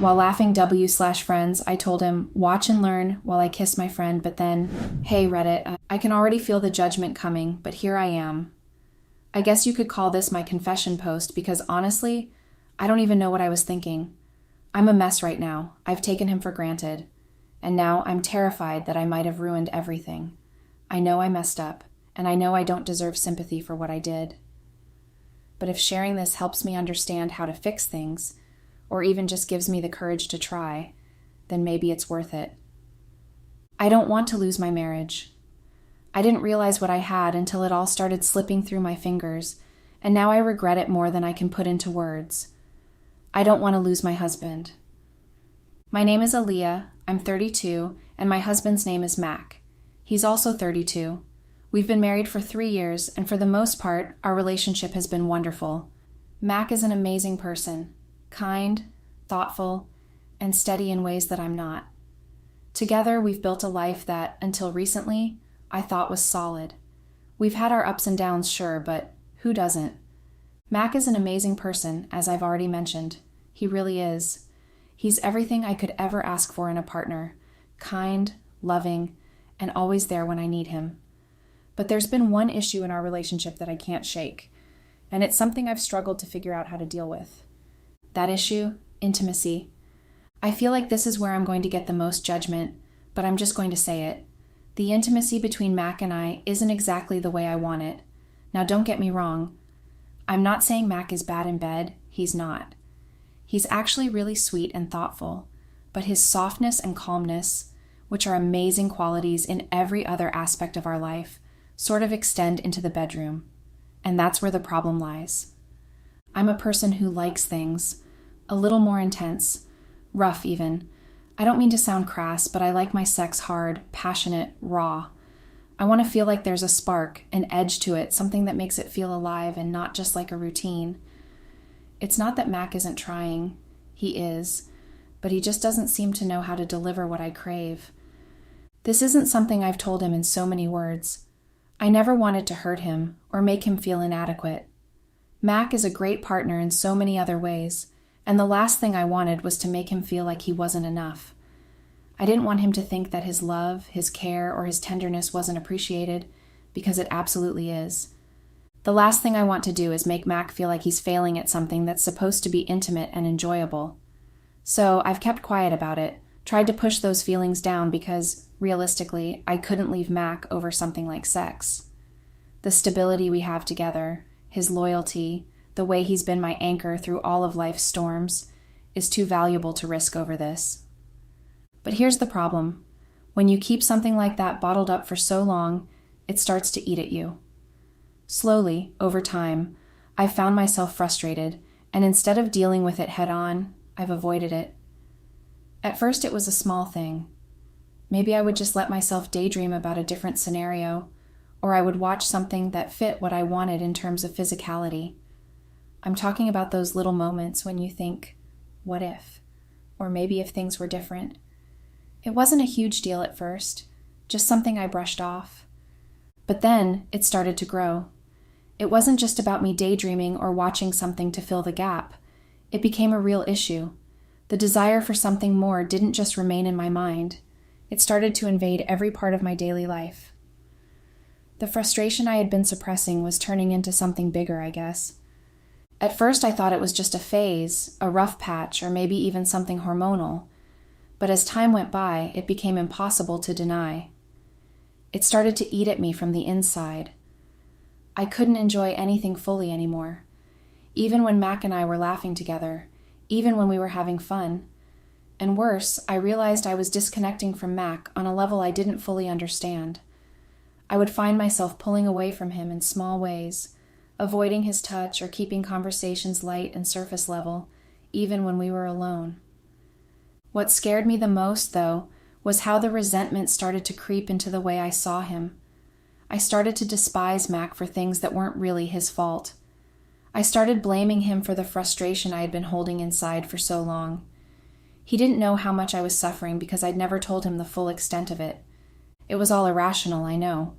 While laughing W/friends, I told him, watch and learn while I kiss my friend, but then, hey Reddit, I can already feel the judgment coming, but here I am. I guess you could call this my confession post because honestly, I don't even know what I was thinking. I'm a mess right now. I've taken him for granted. And now I'm terrified that I might have ruined everything. I know I messed up, and I know I don't deserve sympathy for what I did. But if sharing this helps me understand how to fix things, or even just gives me the courage to try, then maybe it's worth it. I don't want to lose my marriage. I didn't realize what I had until it all started slipping through my fingers, and now I regret it more than I can put into words. I don't want to lose my husband. My name is Aaliyah, I'm 32, and my husband's name is Mac. He's also 32. We've been married for 3 years, and for the most part, our relationship has been wonderful. Mac is an amazing person, kind, thoughtful, and steady in ways that I'm not. Together, we've built a life that, until recently, I thought was solid. We've had our ups and downs, sure, but who doesn't? Mac is an amazing person, as I've already mentioned. He really is. He's everything I could ever ask for in a partner, kind, loving, and always there when I need him. But there's been one issue in our relationship that I can't shake, and it's something I've struggled to figure out how to deal with. That issue, intimacy. I feel like this is where I'm going to get the most judgment, but I'm just going to say it. The intimacy between Mac and I isn't exactly the way I want it. Now don't get me wrong. I'm not saying Mac is bad in bed. He's not. He's actually really sweet and thoughtful, but his softness and calmness, which are amazing qualities in every other aspect of our life, sort of extend into the bedroom. And that's where the problem lies. I'm a person who likes things a little more intense, rough even. I don't mean to sound crass, but I like my sex hard, passionate, raw. I want to feel like there's a spark, an edge to it, something that makes it feel alive and not just like a routine. It's not that Mac isn't trying. He is. But he just doesn't seem to know how to deliver what I crave. This isn't something I've told him in so many words. I never wanted to hurt him or make him feel inadequate. Mac is a great partner in so many other ways, and the last thing I wanted was to make him feel like he wasn't enough. I didn't want him to think that his love, his care, or his tenderness wasn't appreciated, because it absolutely is. The last thing I want to do is make Mac feel like he's failing at something that's supposed to be intimate and enjoyable. So I've kept quiet about it, tried to push those feelings down because, realistically, I couldn't leave Mac over something like sex. The stability we have together, his loyalty, the way he's been my anchor through all of life's storms, is too valuable to risk over this. But here's the problem. When you keep something like that bottled up for so long, it starts to eat at you. Slowly, over time, I've found myself frustrated, and instead of dealing with it head-on, I've avoided it. At first it was a small thing. Maybe I would just let myself daydream about a different scenario, or I would watch something that fit what I wanted in terms of physicality. I'm talking about those little moments when you think, what if? Or maybe if things were different. It wasn't a huge deal at first, just something I brushed off. But then it started to grow. It wasn't just about me daydreaming or watching something to fill the gap. It became a real issue. The desire for something more didn't just remain in my mind. It started to invade every part of my daily life. The frustration I had been suppressing was turning into something bigger, I guess. At first I thought it was just a phase, a rough patch, or maybe even something hormonal. But as time went by, it became impossible to deny. It started to eat at me from the inside. I couldn't enjoy anything fully anymore. Even when Mac and I were laughing together, even when we were having fun. And worse, I realized I was disconnecting from Mac on a level I didn't fully understand. I would find myself pulling away from him in small ways, avoiding his touch or keeping conversations light and surface level, even when we were alone. What scared me the most, though, was how the resentment started to creep into the way I saw him. I started to despise Mac for things that weren't really his fault. I started blaming him for the frustration I had been holding inside for so long. He didn't know how much I was suffering because I'd never told him the full extent of it. It was all irrational, I know.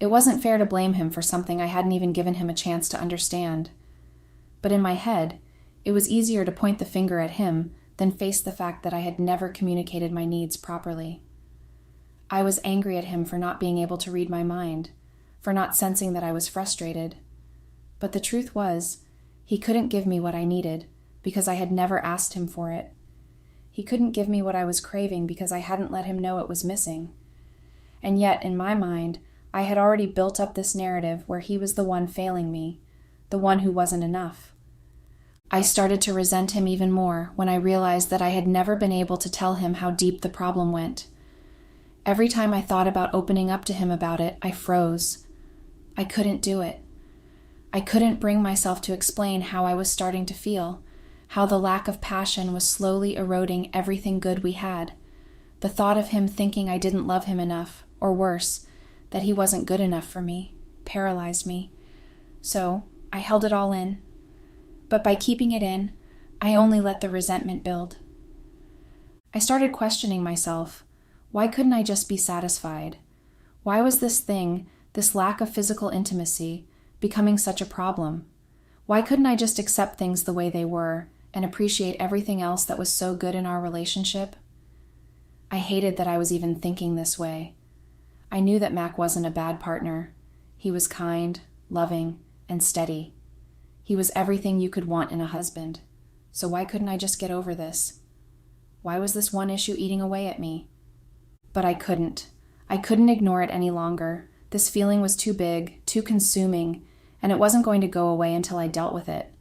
It wasn't fair to blame him for something I hadn't even given him a chance to understand. But in my head, it was easier to point the finger at him than face the fact that I had never communicated my needs properly. I was angry at him for not being able to read my mind, for not sensing that I was frustrated. But the truth was, he couldn't give me what I needed because I had never asked him for it. He couldn't give me what I was craving because I hadn't let him know it was missing. And yet, in my mind, I had already built up this narrative where he was the one failing me, the one who wasn't enough. I started to resent him even more when I realized that I had never been able to tell him how deep the problem went. Every time I thought about opening up to him about it, I froze. I couldn't do it. I couldn't bring myself to explain how I was starting to feel, how the lack of passion was slowly eroding everything good we had. The thought of him thinking I didn't love him enough, or worse, that he wasn't good enough for me, paralyzed me. So I held it all in. But by keeping it in, I only let the resentment build. I started questioning myself. Why couldn't I just be satisfied? Why was this thing, this lack of physical intimacy, becoming such a problem? Why couldn't I just accept things the way they were and appreciate everything else that was so good in our relationship? I hated that I was even thinking this way. I knew that Mac wasn't a bad partner. He was kind, loving, and steady. He was everything you could want in a husband. So why couldn't I just get over this? Why was this one issue eating away at me? But I couldn't. I couldn't ignore it any longer. This feeling was too big, too consuming, and it wasn't going to go away until I dealt with it.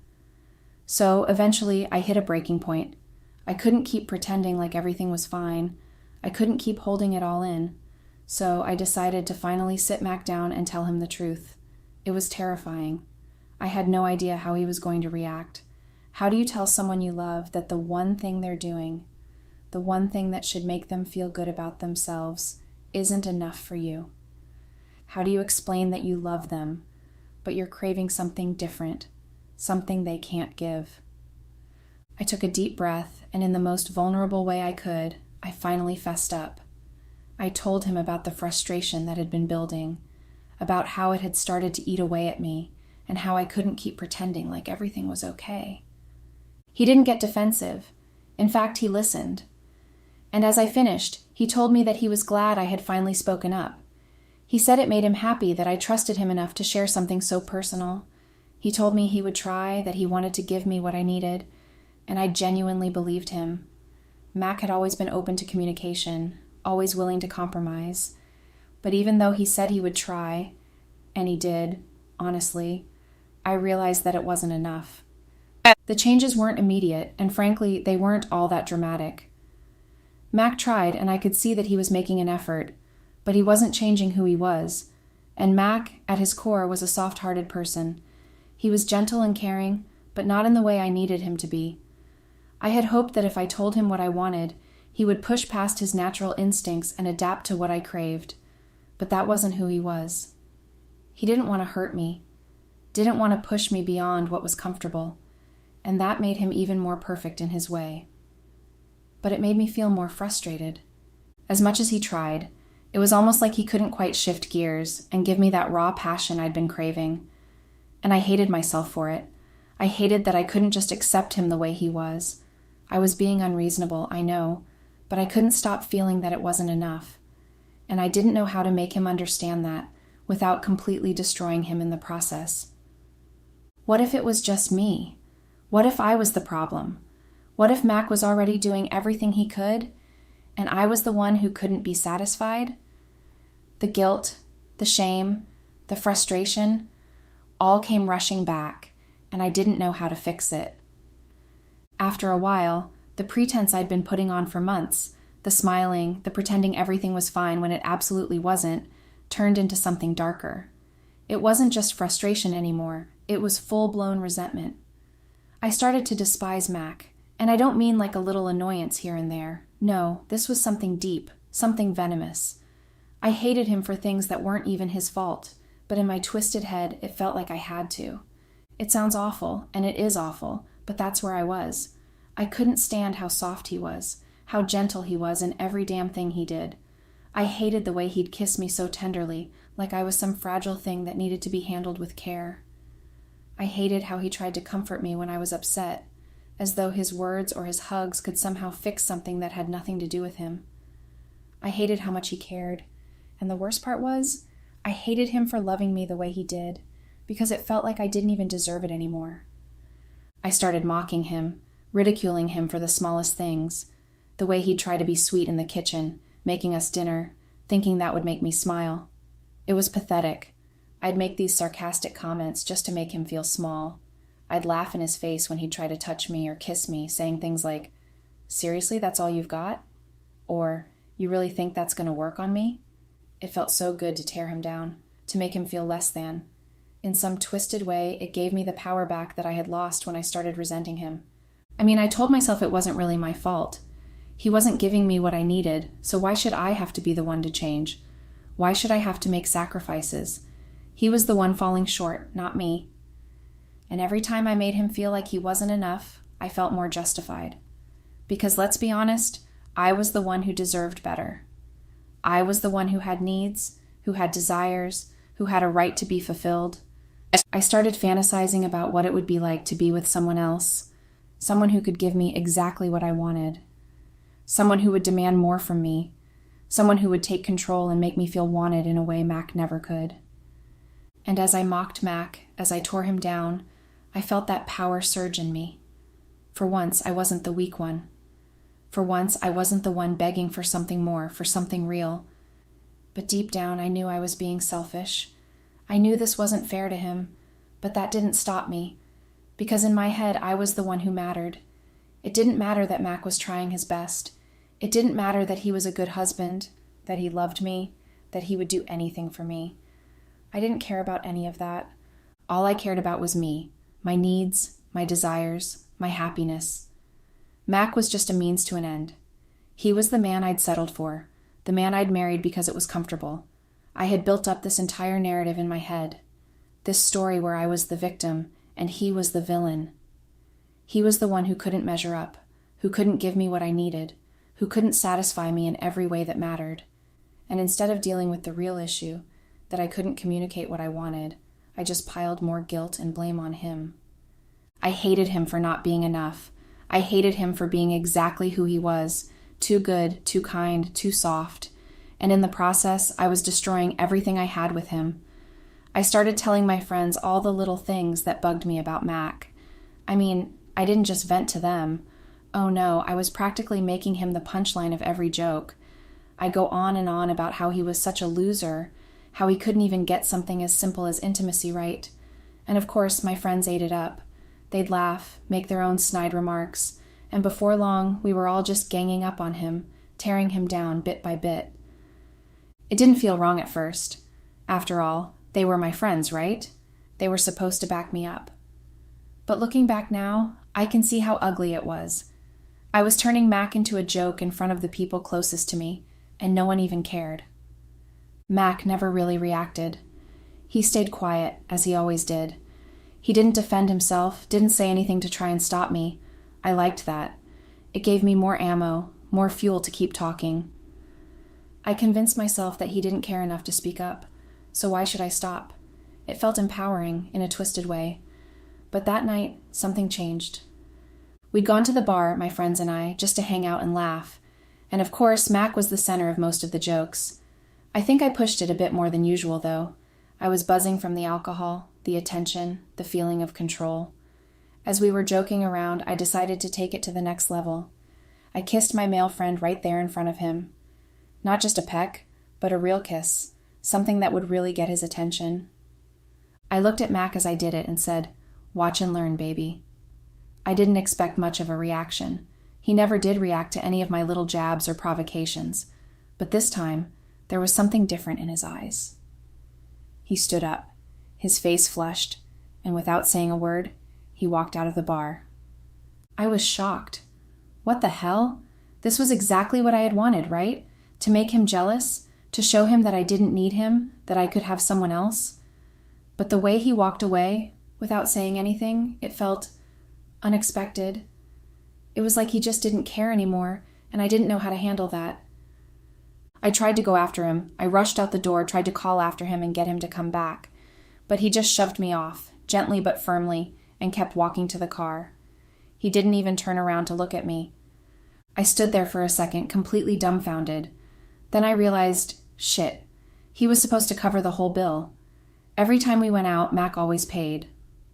So eventually I hit a breaking point. I couldn't keep pretending like everything was fine. I couldn't keep holding it all in. So I decided to finally sit Mac down and tell him the truth. It was terrifying. I had no idea how he was going to react. How do you tell someone you love that the one thing they're doing, the one thing that should make them feel good about themselves, isn't enough for you? How do you explain that you love them, but you're craving something different, something they can't give? I took a deep breath, and in the most vulnerable way I could, I finally fessed up. I told him about the frustration that had been building, about how it had started to eat away at me, and how I couldn't keep pretending like everything was okay. He didn't get defensive. In fact, he listened. And as I finished, he told me that he was glad I had finally spoken up. He said it made him happy that I trusted him enough to share something so personal. He told me he would try, that he wanted to give me what I needed, and I genuinely believed him. Mac had always been open to communication, always willing to compromise. But even though he said he would try, and he did, honestly, I realized that it wasn't enough. The changes weren't immediate, and frankly, they weren't all that dramatic. Mac tried, and I could see that he was making an effort, but he wasn't changing who he was. And Mac, at his core, was a soft-hearted person. He was gentle and caring, but not in the way I needed him to be. I had hoped that if I told him what I wanted, he would push past his natural instincts and adapt to what I craved. But that wasn't who he was. He didn't want to hurt me, didn't want to push me beyond what was comfortable, and that made him even more perfect in his way. But it made me feel more frustrated. As much as he tried, it was almost like he couldn't quite shift gears and give me that raw passion I'd been craving. And I hated myself for it. I hated that I couldn't just accept him the way he was. I was being unreasonable, I know, but I couldn't stop feeling that it wasn't enough. And I didn't know how to make him understand that without completely destroying him in the process. What if it was just me? What if I was the problem? What if Mac was already doing everything he could, and I was the one who couldn't be satisfied? The guilt, the shame, the frustration, all came rushing back, and I didn't know how to fix it. After a while, the pretense I'd been putting on for months, the smiling, the pretending everything was fine when it absolutely wasn't, turned into something darker. It wasn't just frustration anymore, it was full-blown resentment. I started to despise Mac, and I don't mean like a little annoyance here and there. No, this was something deep, something venomous. I hated him for things that weren't even his fault, but in my twisted head, it felt like I had to. It sounds awful, and it is awful, but that's where I was. I couldn't stand how soft he was, how gentle he was in every damn thing he did. I hated the way he'd kiss me so tenderly, like I was some fragile thing that needed to be handled with care. I hated how he tried to comfort me when I was upset, as though his words or his hugs could somehow fix something that had nothing to do with him. I hated how much he cared, and the worst part was, I hated him for loving me the way he did, because it felt like I didn't even deserve it anymore. I started mocking him, ridiculing him for the smallest things, the way he'd try to be sweet in the kitchen, making us dinner, thinking that would make me smile. It was pathetic. I'd make these sarcastic comments just to make him feel small. I'd laugh in his face when he'd try to touch me or kiss me, saying things like, "Seriously, that's all you've got?" Or, "You really think that's going to work on me?" It felt so good to tear him down, to make him feel less than. In some twisted way, it gave me the power back that I had lost when I started resenting him. I told myself it wasn't really my fault. He wasn't giving me what I needed, so why should I have to be the one to change? Why should I have to make sacrifices? He was the one falling short, not me. And every time I made him feel like he wasn't enough, I felt more justified. Because let's be honest, I was the one who deserved better. I was the one who had needs, who had desires, who had a right to be fulfilled. I started fantasizing about what it would be like to be with someone else, someone who could give me exactly what I wanted, someone who would demand more from me, someone who would take control and make me feel wanted in a way Mac never could. And as I mocked Mac, as I tore him down, I felt that power surge in me. For once, I wasn't the weak one. For once, I wasn't the one begging for something more, for something real. But deep down, I knew I was being selfish. I knew this wasn't fair to him, but that didn't stop me, because in my head, I was the one who mattered. It didn't matter that Mac was trying his best. It didn't matter that he was a good husband, that he loved me, that he would do anything for me. I didn't care about any of that. All I cared about was me, my needs, my desires, my happiness. Mac was just a means to an end. He was the man I'd settled for, the man I'd married because it was comfortable. I had built up this entire narrative in my head, this story where I was the victim and he was the villain. He was the one who couldn't measure up, who couldn't give me what I needed, who couldn't satisfy me in every way that mattered. And instead of dealing with the real issue, that I couldn't communicate what I wanted, I just piled more guilt and blame on him. I hated him for not being enough. I hated him for being exactly who he was, too good, too kind, too soft. And in the process, I was destroying everything I had with him. I started telling my friends all the little things that bugged me about Mac. I didn't just vent to them. Oh no, I was practically making him the punchline of every joke. I go on and on about how he was such a loser, how he couldn't even get something as simple as intimacy right. And of course, my friends ate it up. They'd laugh, make their own snide remarks, and before long, we were all just ganging up on him, tearing him down bit by bit. It didn't feel wrong at first. After all, they were my friends, right? They were supposed to back me up. But looking back now, I can see how ugly it was. I was turning Mac into a joke in front of the people closest to me, and no one even cared. Mac never really reacted. He stayed quiet, as he always did. He didn't defend himself, didn't say anything to try and stop me. I liked that. It gave me more ammo, more fuel to keep talking. I convinced myself that he didn't care enough to speak up, so why should I stop? It felt empowering, in a twisted way. But that night, something changed. We'd gone to the bar, my friends and I, just to hang out and laugh. And of course, Mac was the center of most of the jokes. I think I pushed it a bit more than usual, though. I was buzzing from the alcohol, the attention, the feeling of control. As we were joking around, I decided to take it to the next level. I kissed my male friend right there in front of him. Not just a peck, but a real kiss, something that would really get his attention. I looked at Mac as I did it and said, "Watch and learn, baby." I didn't expect much of a reaction. He never did react to any of my little jabs or provocations. But this time, there was something different in his eyes. He stood up, his face flushed, and without saying a word, he walked out of the bar. I was shocked. What the hell? This was exactly what I had wanted, right? To make him jealous, to show him that I didn't need him, that I could have someone else. But the way he walked away, without saying anything, it felt unexpected. It was like he just didn't care anymore, and I didn't know how to handle that. I tried to go after him. I rushed out the door, tried to call after him and get him to come back. But he just shoved me off, gently but firmly, and kept walking to the car. He didn't even turn around to look at me. I stood there for a second, completely dumbfounded. Then I realized, shit, he was supposed to cover the whole bill. Every time we went out, Mac always paid.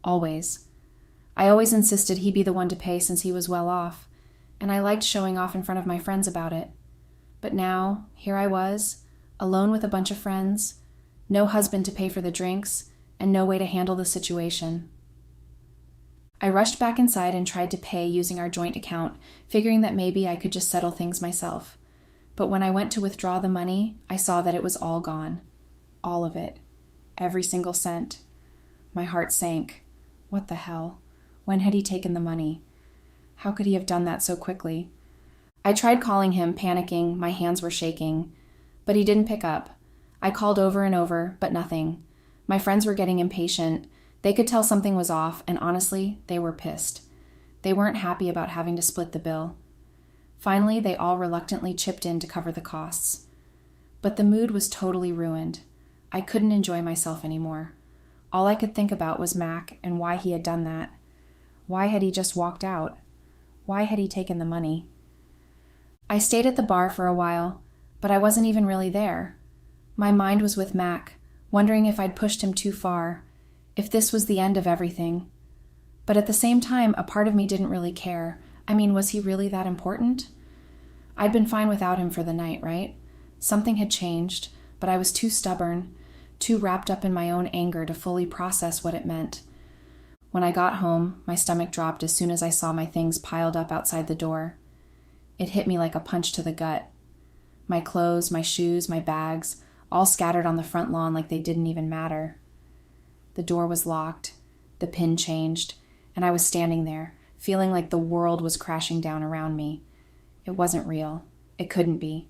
Always. I always insisted he be the one to pay since he was well off, and I liked showing off in front of my friends about it. But now, here I was, alone with a bunch of friends, no husband to pay for the drinks, and no way to handle the situation. I rushed back inside and tried to pay using our joint account, figuring that maybe I could just settle things myself. But when I went to withdraw the money, I saw that it was all gone. All of it. Every single cent. My heart sank. What the hell? When had he taken the money? How could he have done that so quickly? I tried calling him, panicking, my hands were shaking. But he didn't pick up. I called over and over, but nothing. My friends were getting impatient. They could tell something was off, and honestly, they were pissed. They weren't happy about having to split the bill. Finally, they all reluctantly chipped in to cover the costs. But the mood was totally ruined. I couldn't enjoy myself anymore. All I could think about was Mac and why he had done that. Why had he just walked out? Why had he taken the money? I stayed at the bar for a while, but I wasn't even really there. My mind was with Mac, wondering if I'd pushed him too far, if this was the end of everything. But at the same time, a part of me didn't really care. I mean, was he really that important? I'd been fine without him for the night, right? Something had changed, but I was too stubborn, too wrapped up in my own anger to fully process what it meant. When I got home, my stomach dropped as soon as I saw my things piled up outside the door. It hit me like a punch to the gut. My clothes, my shoes, my bags, all scattered on the front lawn like they didn't even matter. The door was locked, the pin changed, and I was standing there, feeling like the world was crashing down around me. It wasn't real. It couldn't be.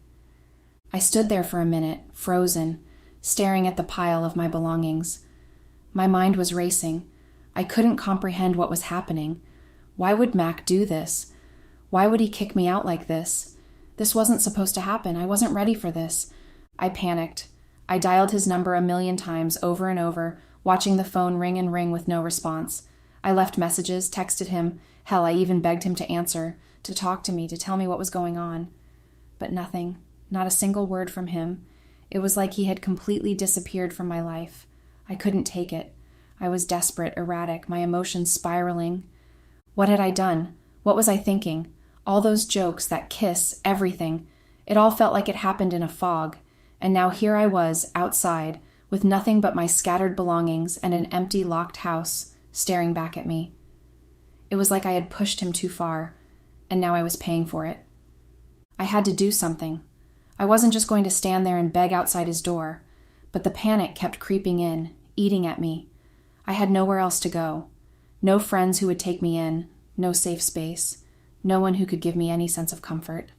I stood there for a minute, frozen, staring at the pile of my belongings. My mind was racing. I couldn't comprehend what was happening. Why would Mac do this? Why would he kick me out like this? This wasn't supposed to happen. I wasn't ready for this. I panicked. I dialed his number 1,000,000 times over and over, watching the phone ring and ring with no response. I left messages, texted him. Hell, I even begged him to answer, to talk to me, to tell me what was going on. But nothing. Not a single word from him. It was like he had completely disappeared from my life. I couldn't take it. I was desperate, erratic, my emotions spiraling. What had I done? What was I thinking? All those jokes, that kiss, everything. It all felt like it happened in a fog. And now here I was, outside, with nothing but my scattered belongings and an empty, locked house, staring back at me. It was like I had pushed him too far, and now I was paying for it. I had to do something. I wasn't just going to stand there and beg outside his door, but the panic kept creeping in, eating at me. I had nowhere else to go. No friends who would take me in, no safe space, no one who could give me any sense of comfort.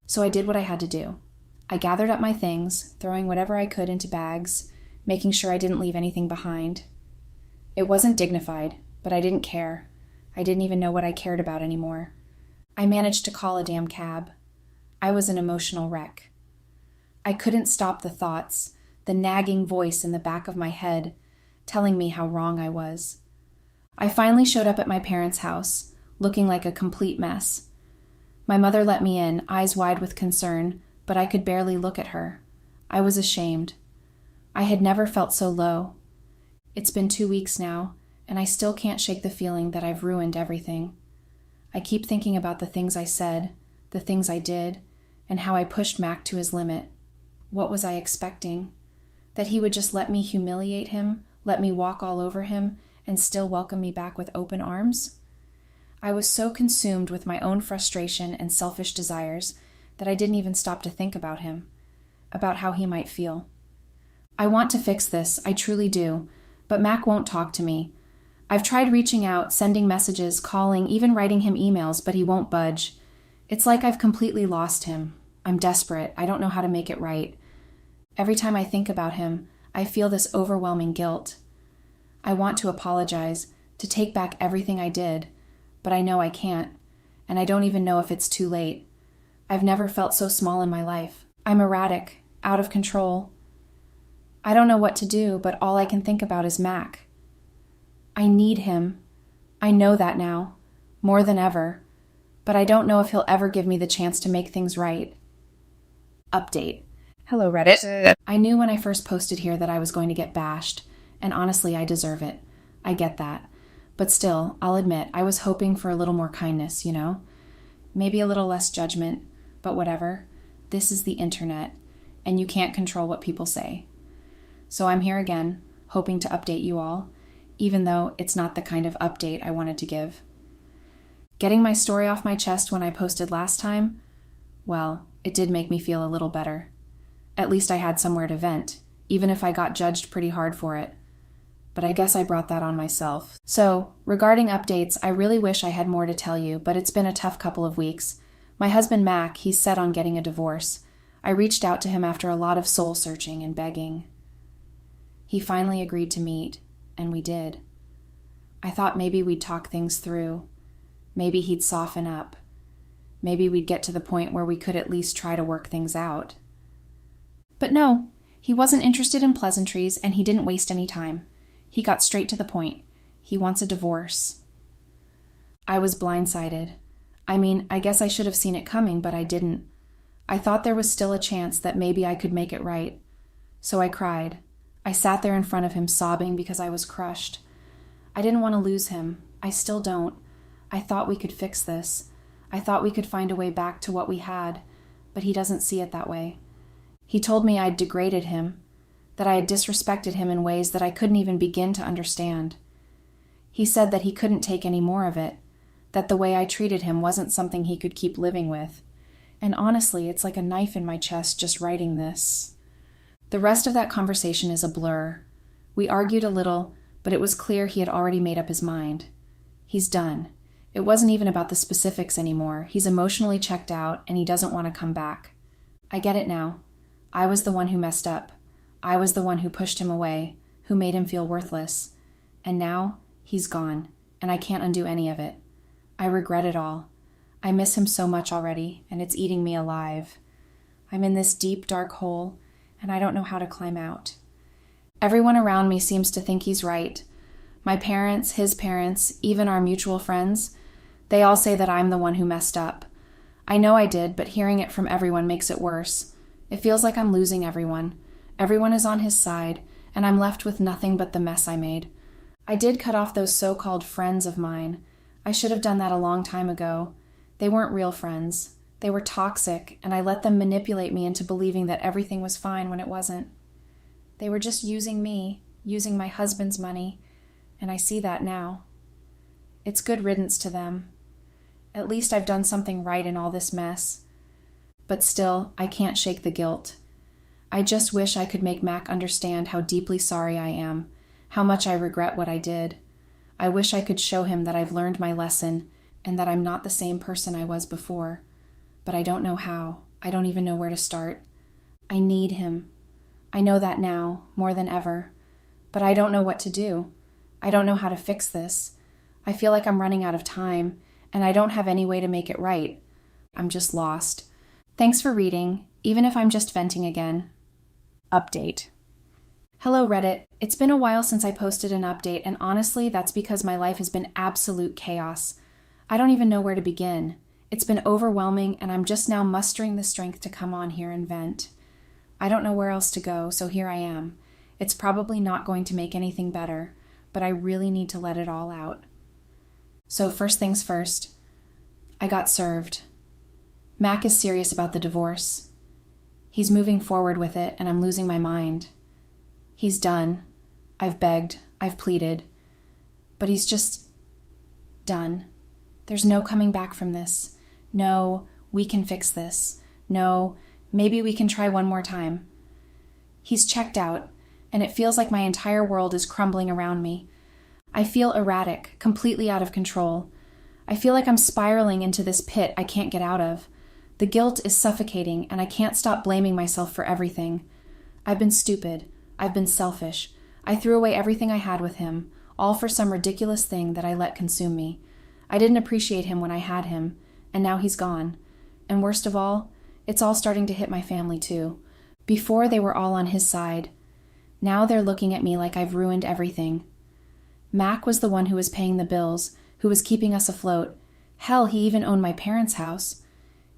So I did what I had to do. I gathered up my things, throwing whatever I could into bags, making sure I didn't leave anything behind. It wasn't dignified, but I didn't care. I didn't even know what I cared about anymore. I managed to call a damn cab. I was an emotional wreck. I couldn't stop the thoughts, the nagging voice in the back of my head, telling me how wrong I was. I finally showed up at my parents' house, looking like a complete mess. My mother let me in, eyes wide with concern, but I could barely look at her. I was ashamed. I had never felt so low. It's been 2 weeks now, and I still can't shake the feeling that I've ruined everything. I keep thinking about the things I said, the things I did, and how I pushed Mac to his limit. What was I expecting? That he would just let me humiliate him, let me walk all over him, and still welcome me back with open arms? I was so consumed with my own frustration and selfish desires that I didn't even stop to think about him, about how he might feel. I want to fix this, I truly do, but Mac won't talk to me. I've tried reaching out, sending messages, calling, even writing him emails, but he won't budge. It's like I've completely lost him. I'm desperate. I don't know how to make it right. Every time I think about him, I feel this overwhelming guilt. I want to apologize, to take back everything I did, but I know I can't, and I don't even know if it's too late. I've never felt so small in my life. I'm erratic, out of control. I don't know what to do, but all I can think about is Mac. I need him. I know that now. more than ever, but I don't know if he'll ever give me the chance to make things right. Update. Hello, Reddit. I knew when I first posted here that I was going to get bashed, and honestly, I deserve it. I get that. But still, I'll admit, I was hoping for a little more kindness, you know? Maybe a little less judgment, but whatever. This is the internet, and you can't control what people say. So I'm here again, hoping to update you all, even though it's not the kind of update I wanted to give. Getting my story off my chest when I posted last time, well, it did make me feel a little better. At least I had somewhere to vent, even if I got judged pretty hard for it. But I guess I brought that on myself. So, regarding updates, I really wish I had more to tell you, but it's been a tough couple of weeks. My husband Mac, he's set on getting a divorce. I reached out to him after a lot of soul searching and begging. He finally agreed to meet, and we did. I thought maybe we'd talk things through. Maybe he'd soften up. Maybe we'd get to the point where we could at least try to work things out. But no, he wasn't interested in pleasantries, and he didn't waste any time. He got straight to the point. He wants a divorce. I was blindsided. I mean, I guess I should have seen it coming, but I didn't. I thought there was still a chance that maybe I could make it right. So I cried. I sat there in front of him sobbing because I was crushed. I didn't want to lose him. I still don't. I thought we could fix this. I thought we could find a way back to what we had, but he doesn't see it that way. He told me I'd degraded him, that I had disrespected him in ways that I couldn't even begin to understand. He said that he couldn't take any more of it, that the way I treated him wasn't something he could keep living with. And honestly, it's like a knife in my chest just writing this. The rest of that conversation is a blur. We argued a little, but it was clear he had already made up his mind. He's done. It wasn't even about the specifics anymore. He's emotionally checked out, and he doesn't want to come back. I get it now. I was the one who messed up. I was the one who pushed him away, who made him feel worthless. And now, he's gone, and I can't undo any of it. I regret it all. I miss him so much already, and it's eating me alive. I'm in this deep, dark hole, and I don't know how to climb out. Everyone around me seems to think he's right. My parents, his parents, even our mutual friends, they all say that I'm the one who messed up. I know I did, but hearing it from everyone makes it worse. It feels like I'm losing everyone. Everyone is on his side, and I'm left with nothing but the mess I made. I did cut off those so-called friends of mine. I should have done that a long time ago. They weren't real friends. They were toxic, and I let them manipulate me into believing that everything was fine when it wasn't. They were just using me, using my husband's money, and I see that now. It's good riddance to them. At least I've done something right in all this mess. But still, I can't shake the guilt. I just wish I could make Mac understand how deeply sorry I am, how much I regret what I did. I wish I could show him that I've learned my lesson and that I'm not the same person I was before. But I don't know how. I don't even know where to start. I need him. I know that now, more than ever. But I don't know what to do. I don't know how to fix this. I feel like I'm running out of time, and I don't have any way to make it right. I'm just lost. Thanks for reading, even if I'm just venting again. Update. Hello, Reddit. It's been a while since I posted an update, and honestly, that's because my life has been absolute chaos. I don't even know where to begin. It's been overwhelming, and I'm just now mustering the strength to come on here and vent. I don't know where else to go, so here I am. It's probably not going to make anything better, but I really need to let it all out. So first things first, I got served. Mac is serious about the divorce. He's moving forward with it, and I'm losing my mind. He's done. I've begged. I've pleaded. But he's just done. There's no coming back from this. No, we can fix this. No, maybe we can try one more time. He's checked out, and it feels like my entire world is crumbling around me. I feel erratic, completely out of control. I feel like I'm spiraling into this pit I can't get out of. The guilt is suffocating, and I can't stop blaming myself for everything. I've been stupid. I've been selfish. I threw away everything I had with him, all for some ridiculous thing that I let consume me. I didn't appreciate him when I had him, and now he's gone. And worst of all, it's all starting to hit my family too. Before, they were all on his side. Now they're looking at me like I've ruined everything. Mac was the one who was paying the bills, who was keeping us afloat, Hell, he even owned my parents' house.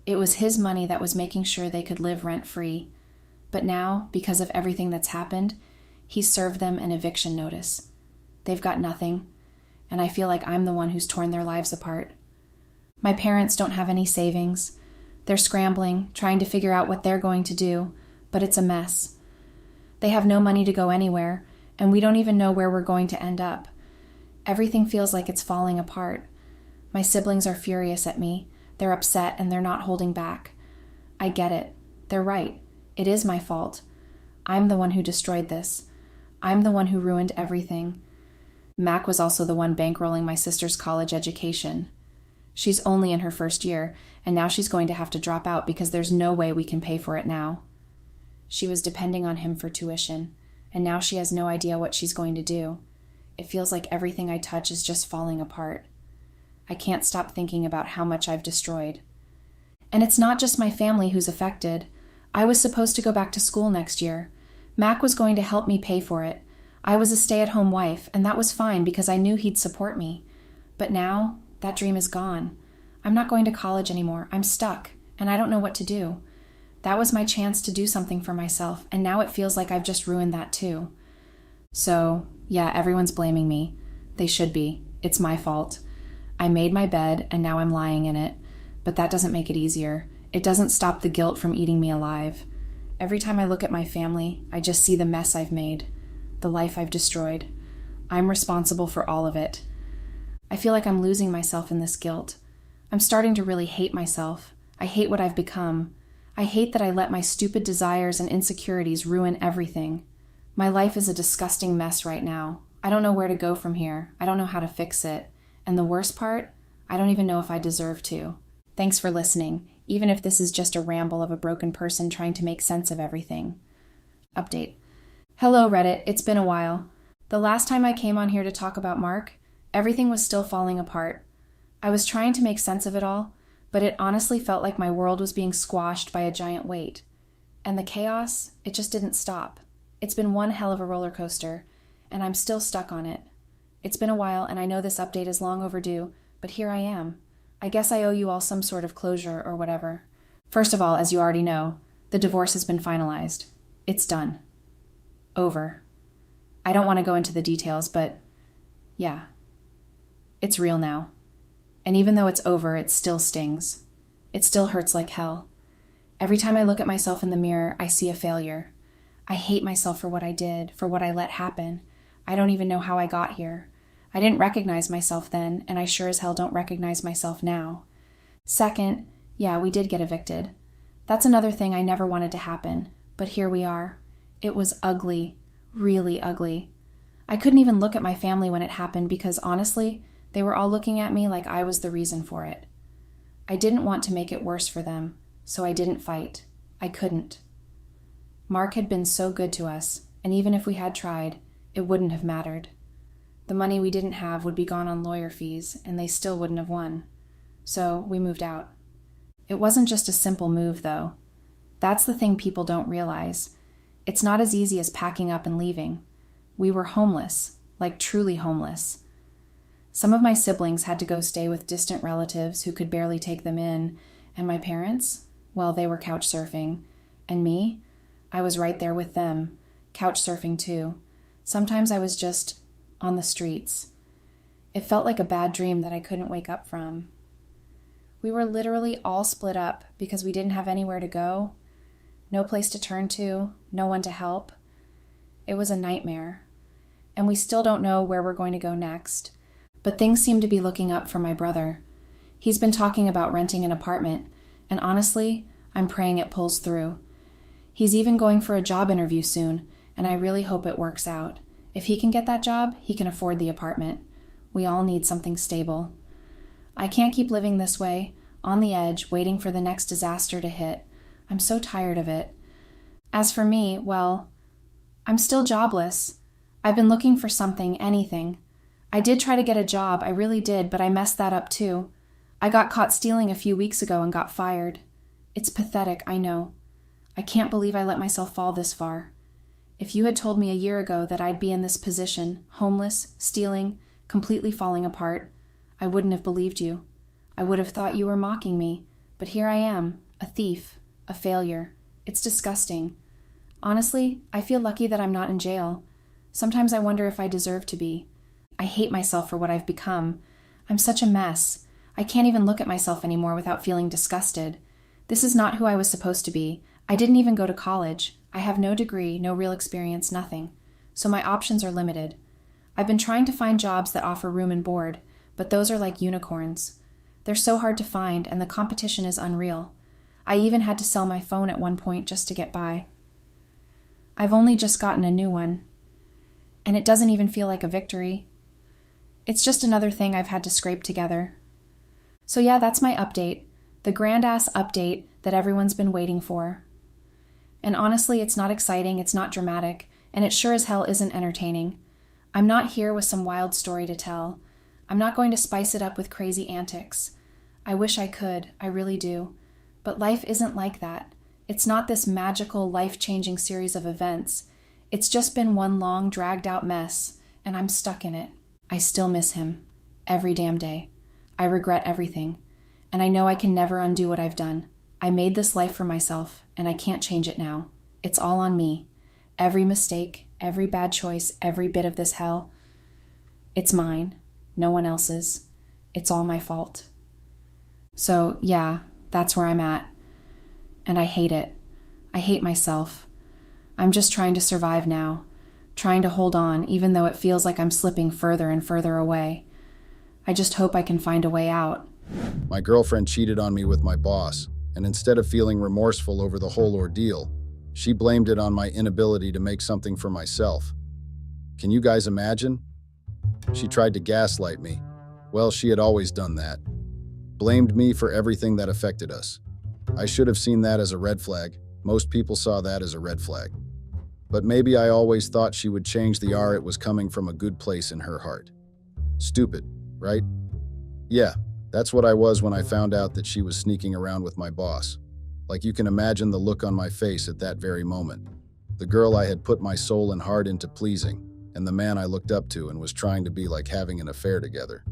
It was his money that was making sure they could live rent-free. But now, because of everything that's happened, he served them an eviction notice. They've got nothing, and I feel like I'm the one who's torn their lives apart. My parents don't have any savings. They're scrambling, trying to figure out what they're going to do, but it's a mess. They have no money to go anywhere, and we don't even know where we're going to end up. Everything feels like it's falling apart. My siblings are furious at me. They're upset, and they're not holding back. I get it. They're right. It is my fault. I'm the one who destroyed this. I'm the one who ruined everything. Mac was also the one bankrolling my sister's college education. She's only in her first year, and now she's going to have to drop out because there's no way we can pay for it now. She was depending on him for tuition, and now she has no idea what she's going to do. It feels like everything I touch is just falling apart. I can't stop thinking about how much I've destroyed. And it's not just my family who's affected. I was supposed to go back to school next year. Mac was going to help me pay for it. I was a stay-at-home wife, and that was fine because I knew he'd support me. But now, that dream is gone. I'm not going to college anymore. I'm stuck, and I don't know what to do. That was my chance to do something for myself, and now it feels like I've just ruined that too. So, yeah, everyone's blaming me. They should be. It's my fault. I made my bed, and now I'm lying in it. But that doesn't make it easier. It doesn't stop the guilt from eating me alive. Every time I look at my family, I just see the mess I've made, the life I've destroyed. I'm responsible for all of it. I feel like I'm losing myself in this guilt. I'm starting to really hate myself. I hate what I've become. I hate that I let my stupid desires and insecurities ruin everything. My life is a disgusting mess right now. I don't know where to go from here. I don't know how to fix it. And the worst part, I don't even know if I deserve to. Thanks for listening, even if this is just a ramble of a broken person trying to make sense of everything. Update. Hello, Reddit. It's been a while. The last time I came on here to talk about Mark, everything was still falling apart. I was trying to make sense of it all, but it honestly felt like my world was being squashed by a giant weight. And the chaos, it just didn't stop. It's been one hell of a roller coaster, and I'm still stuck on it. It's been a while, and I know this update is long overdue, but here I am. I guess I owe you all some sort of closure or whatever. First of all, as you already know, the divorce has been finalized. It's done. Over. I don't want to go into the details, but yeah. It's real now. And even though it's over, it still stings. It still hurts like hell. Every time I look at myself in the mirror, I see a failure. I hate myself for what I did, for what I let happen. I don't even know how I got here. I didn't recognize myself then, and I sure as hell don't recognize myself now. Second, yeah, we did get evicted. That's another thing I never wanted to happen, but here we are. It was ugly, really ugly. I couldn't even look at my family when it happened because, honestly, they were all looking at me like I was the reason for it. I didn't want to make it worse for them, so I didn't fight. I couldn't. Mark had been so good to us, and even if we had tried, it wouldn't have mattered. The money we didn't have would be gone on lawyer fees, and they still wouldn't have won. So we moved out. It wasn't just a simple move, though. That's the thing people don't realize. It's not as easy as packing up and leaving. We were homeless, like truly homeless. Some of my siblings had to go stay with distant relatives who could barely take them in, and my parents, well, they were couch surfing. And me, I was right there with them, couch surfing too. Sometimes I was just on the streets. It felt like a bad dream that I couldn't wake up from. We were literally all split up because we didn't have anywhere to go, no place to turn to, no one to help. It was a nightmare. And we still don't know where we're going to go next. But things seem to be looking up for my brother. He's been talking about renting an apartment, and honestly, I'm praying it pulls through. He's even going for a job interview soon, and I really hope it works out. If he can get that job, he can afford the apartment. We all need something stable. I can't keep living this way, on the edge, waiting for the next disaster to hit. I'm so tired of it. As for me, well, I'm still jobless. I've been looking for something, anything. I did try to get a job, I really did, but I messed that up too. I got caught stealing a few weeks ago and got fired. It's pathetic, I know. I can't believe I let myself fall this far. If you had told me a year ago that I'd be in this position, homeless, stealing, completely falling apart, I wouldn't have believed you. I would have thought you were mocking me, but here I am, a thief, a failure. It's disgusting. Honestly, I feel lucky that I'm not in jail. Sometimes I wonder if I deserve to be. I hate myself for what I've become. I'm such a mess. I can't even look at myself anymore without feeling disgusted. This is not who I was supposed to be. I didn't even go to college. I have no degree, no real experience, nothing. So my options are limited. I've been trying to find jobs that offer room and board, but those are like unicorns. They're so hard to find, and the competition is unreal. I even had to sell my phone at one point just to get by. I've only just gotten a new one, and it doesn't even feel like a victory. It's just another thing I've had to scrape together. So yeah, that's my update, the grand-ass update that everyone's been waiting for. And honestly, it's not exciting, it's not dramatic, and it sure as hell isn't entertaining. I'm not here with some wild story to tell. I'm not going to spice it up with crazy antics. I wish I could, I really do. But life isn't like that. It's not this magical, life-changing series of events. It's just been one long, dragged-out mess, and I'm stuck in it. I still miss him. Every damn day. I regret everything. And I know I can never undo what I've done. I made this life for myself, and I can't change it now. It's all on me. Every mistake, every bad choice, every bit of this hell. It's mine. No one else's. It's all my fault. So, yeah, that's where I'm at. And I hate it. I hate myself. I'm just trying to survive now, trying to hold on even though it feels like I'm slipping further and further away. I just hope I can find a way out. My girlfriend cheated on me with my boss, and instead of feeling remorseful over the whole ordeal, she blamed it on my inability to make something for myself. Can you guys imagine? She tried to gaslight me. Well, she had always done that. Blamed me for everything that affected us. I should have seen that as a red flag. Most people saw that as a red flag. But maybe I always thought she would change the it was coming from a good place in her heart. Stupid, right? Yeah, that's what I was when I found out that she was sneaking around with my boss. Like you can imagine the look on my face at that very moment. The girl I had put my soul and heart into pleasing, and the man I looked up to and was trying to be like having an affair together.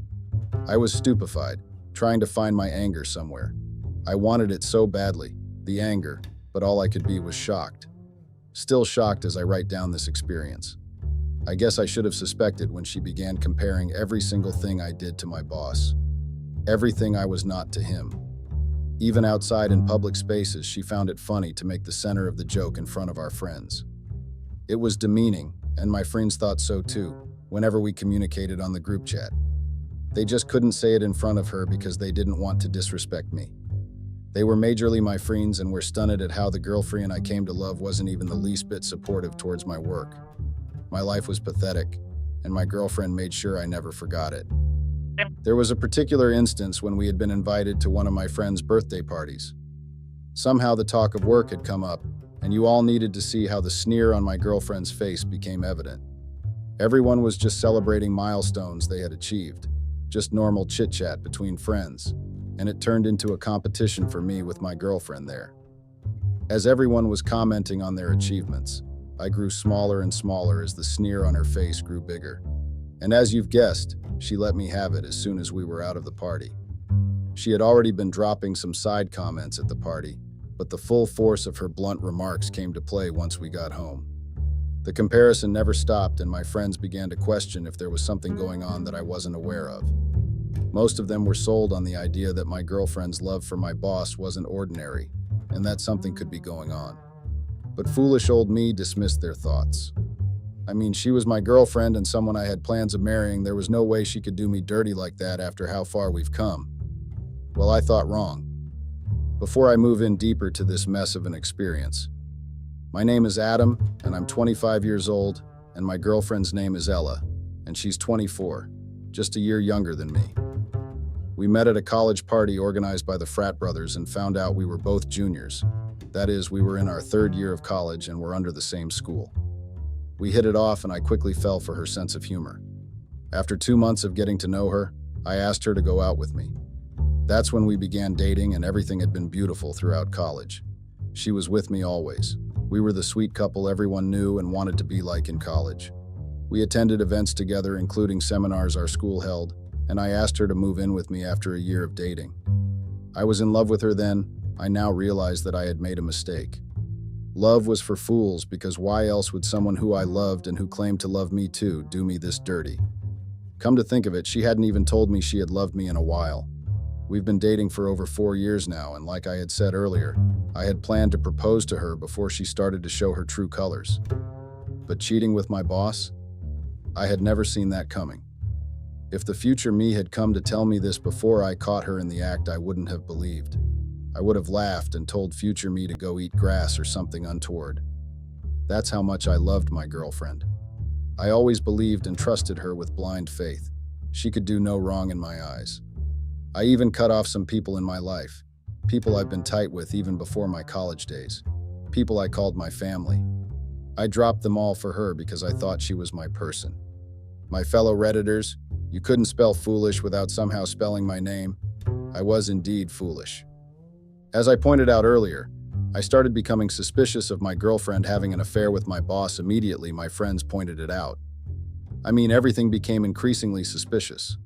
I was stupefied, trying to find my anger somewhere. I wanted it so badly, the anger, but all I could be was shocked. Still shocked as I write down this experience. I guess I should have suspected when she began comparing every single thing I did to my boss. Everything I was not to him. Even outside in public spaces, she found it funny to make the center of the joke in front of our friends. It was demeaning, and my friends thought so too, whenever we communicated on the group chat. They just couldn't say it in front of her because they didn't want to disrespect me. They were majorly my friends and were stunned at how the girlfriend I came to love wasn't even the least bit supportive towards my work. My life was pathetic, and my girlfriend made sure I never forgot it. There was a particular instance when we had been invited to one of my friend's birthday parties. Somehow the talk of work had come up, and you all needed to see how the sneer on my girlfriend's face became evident. Everyone was just celebrating milestones they had achieved, just normal chit-chat between friends, and it turned into a competition for me with my girlfriend there. As everyone was commenting on their achievements, I grew smaller and smaller as the sneer on her face grew bigger. And as you've guessed, she let me have it as soon as we were out of the party. She had already been dropping some side comments at the party, but the full force of her blunt remarks came to play once we got home. The comparison never stopped, and my friends began to question if there was something going on that I wasn't aware of. Most of them were sold on the idea that my girlfriend's love for my boss wasn't ordinary, and that something could be going on. But foolish old me dismissed their thoughts. I mean, she was my girlfriend and someone I had plans of marrying. There was no way she could do me dirty like that after how far we've come. Well, I thought wrong. Before I move in deeper to this mess of an experience, my name is Adam, and I'm 25 years old, and my girlfriend's name is Ella, and she's 24, just a year younger than me. We met at a college party organized by the frat brothers and found out we were both juniors. That is, we were in our third year of college and were under the same school. We hit it off, and I quickly fell for her sense of humor. After 2 months of getting to know her, I asked her to go out with me. That's when we began dating, and everything had been beautiful throughout college. She was with me always. We were the sweet couple everyone knew and wanted to be like in college. We attended events together, including seminars our school held, and I asked her to move in with me after a year of dating. I was in love with her then. I now realized that I had made a mistake. Love was for fools, because why else would someone who I loved and who claimed to love me too do me this dirty? Come to think of it, she hadn't even told me she had loved me in a while. We've been dating for over 4 years now, and like I had said earlier, I had planned to propose to her before she started to show her true colors. But cheating with my boss? I had never seen that coming. If the future me had come to tell me this before I caught her in the act, I wouldn't have believed. I would have laughed and told future me to go eat grass or something untoward. That's how much I loved my girlfriend. I always believed and trusted her with blind faith. She could do no wrong in my eyes. I even cut off some people in my life, people I've been tight with even before my college days, people I called my family. I dropped them all for her because I thought she was my person. My fellow Redditors, you couldn't spell foolish without somehow spelling my name. I was indeed foolish. As I pointed out earlier, I started becoming suspicious of my girlfriend having an affair with my boss immediately my friends pointed it out. I mean, everything became increasingly suspicious.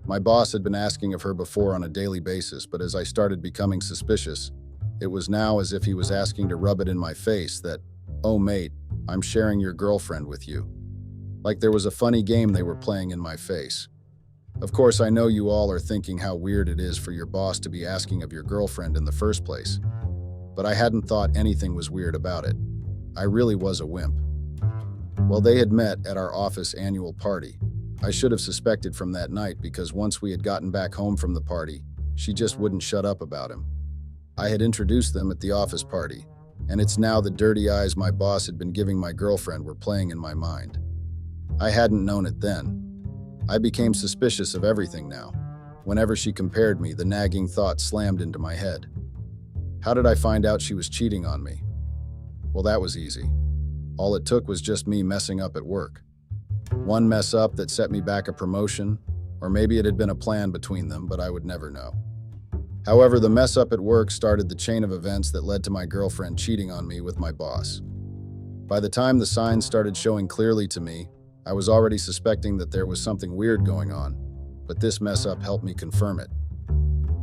My boss had been asking of her before on a daily basis, but as I started becoming suspicious, it was now as if he was asking to rub it in my face that, "Oh mate, I'm sharing your girlfriend with you." Like there was a funny game they were playing in my face. Of course, I know you all are thinking how weird it is for your boss to be asking of your girlfriend in the first place. But I hadn't thought anything was weird about it. I really was a wimp. Well, they had met at our office annual party. I should have suspected from that night because once we had gotten back home from the party, she just wouldn't shut up about him. I had introduced them at the office party, and it's now the dirty eyes my boss had been giving my girlfriend were playing in my mind. I hadn't known it then. I became suspicious of everything now. Whenever she compared me, the nagging thought slammed into my head. How did I find out she was cheating on me? Well, that was easy. All it took was just me messing up at work. One mess up that set me back a promotion, or maybe it had been a plan between them, but I would never know. However, the mess up at work started the chain of events that led to my girlfriend cheating on me with my boss. By the time the signs started showing clearly to me, I was already suspecting that there was something weird going on, but this mess up helped me confirm it.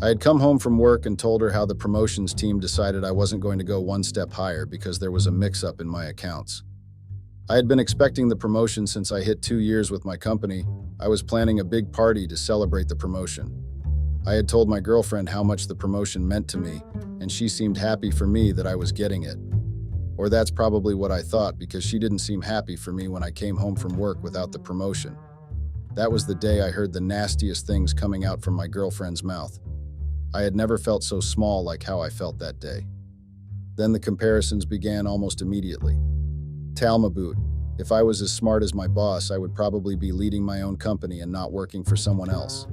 I had come home from work and told her how the promotions team decided I wasn't going to go one step higher because there was a mix-up in my accounts. I had been expecting the promotion since I hit 2 years with my company. I was planning a big party to celebrate the promotion. I had told my girlfriend how much the promotion meant to me, and she seemed happy for me that I was getting it. Or that's probably what I thought, because she didn't seem happy for me when I came home from work without the promotion. That was the day I heard the nastiest things coming out from my girlfriend's mouth. I had never felt so small like how I felt that day. Then the comparisons began almost immediately. Talmaboot, if I was as smart as my boss, I would probably be leading my own company and not working for someone else.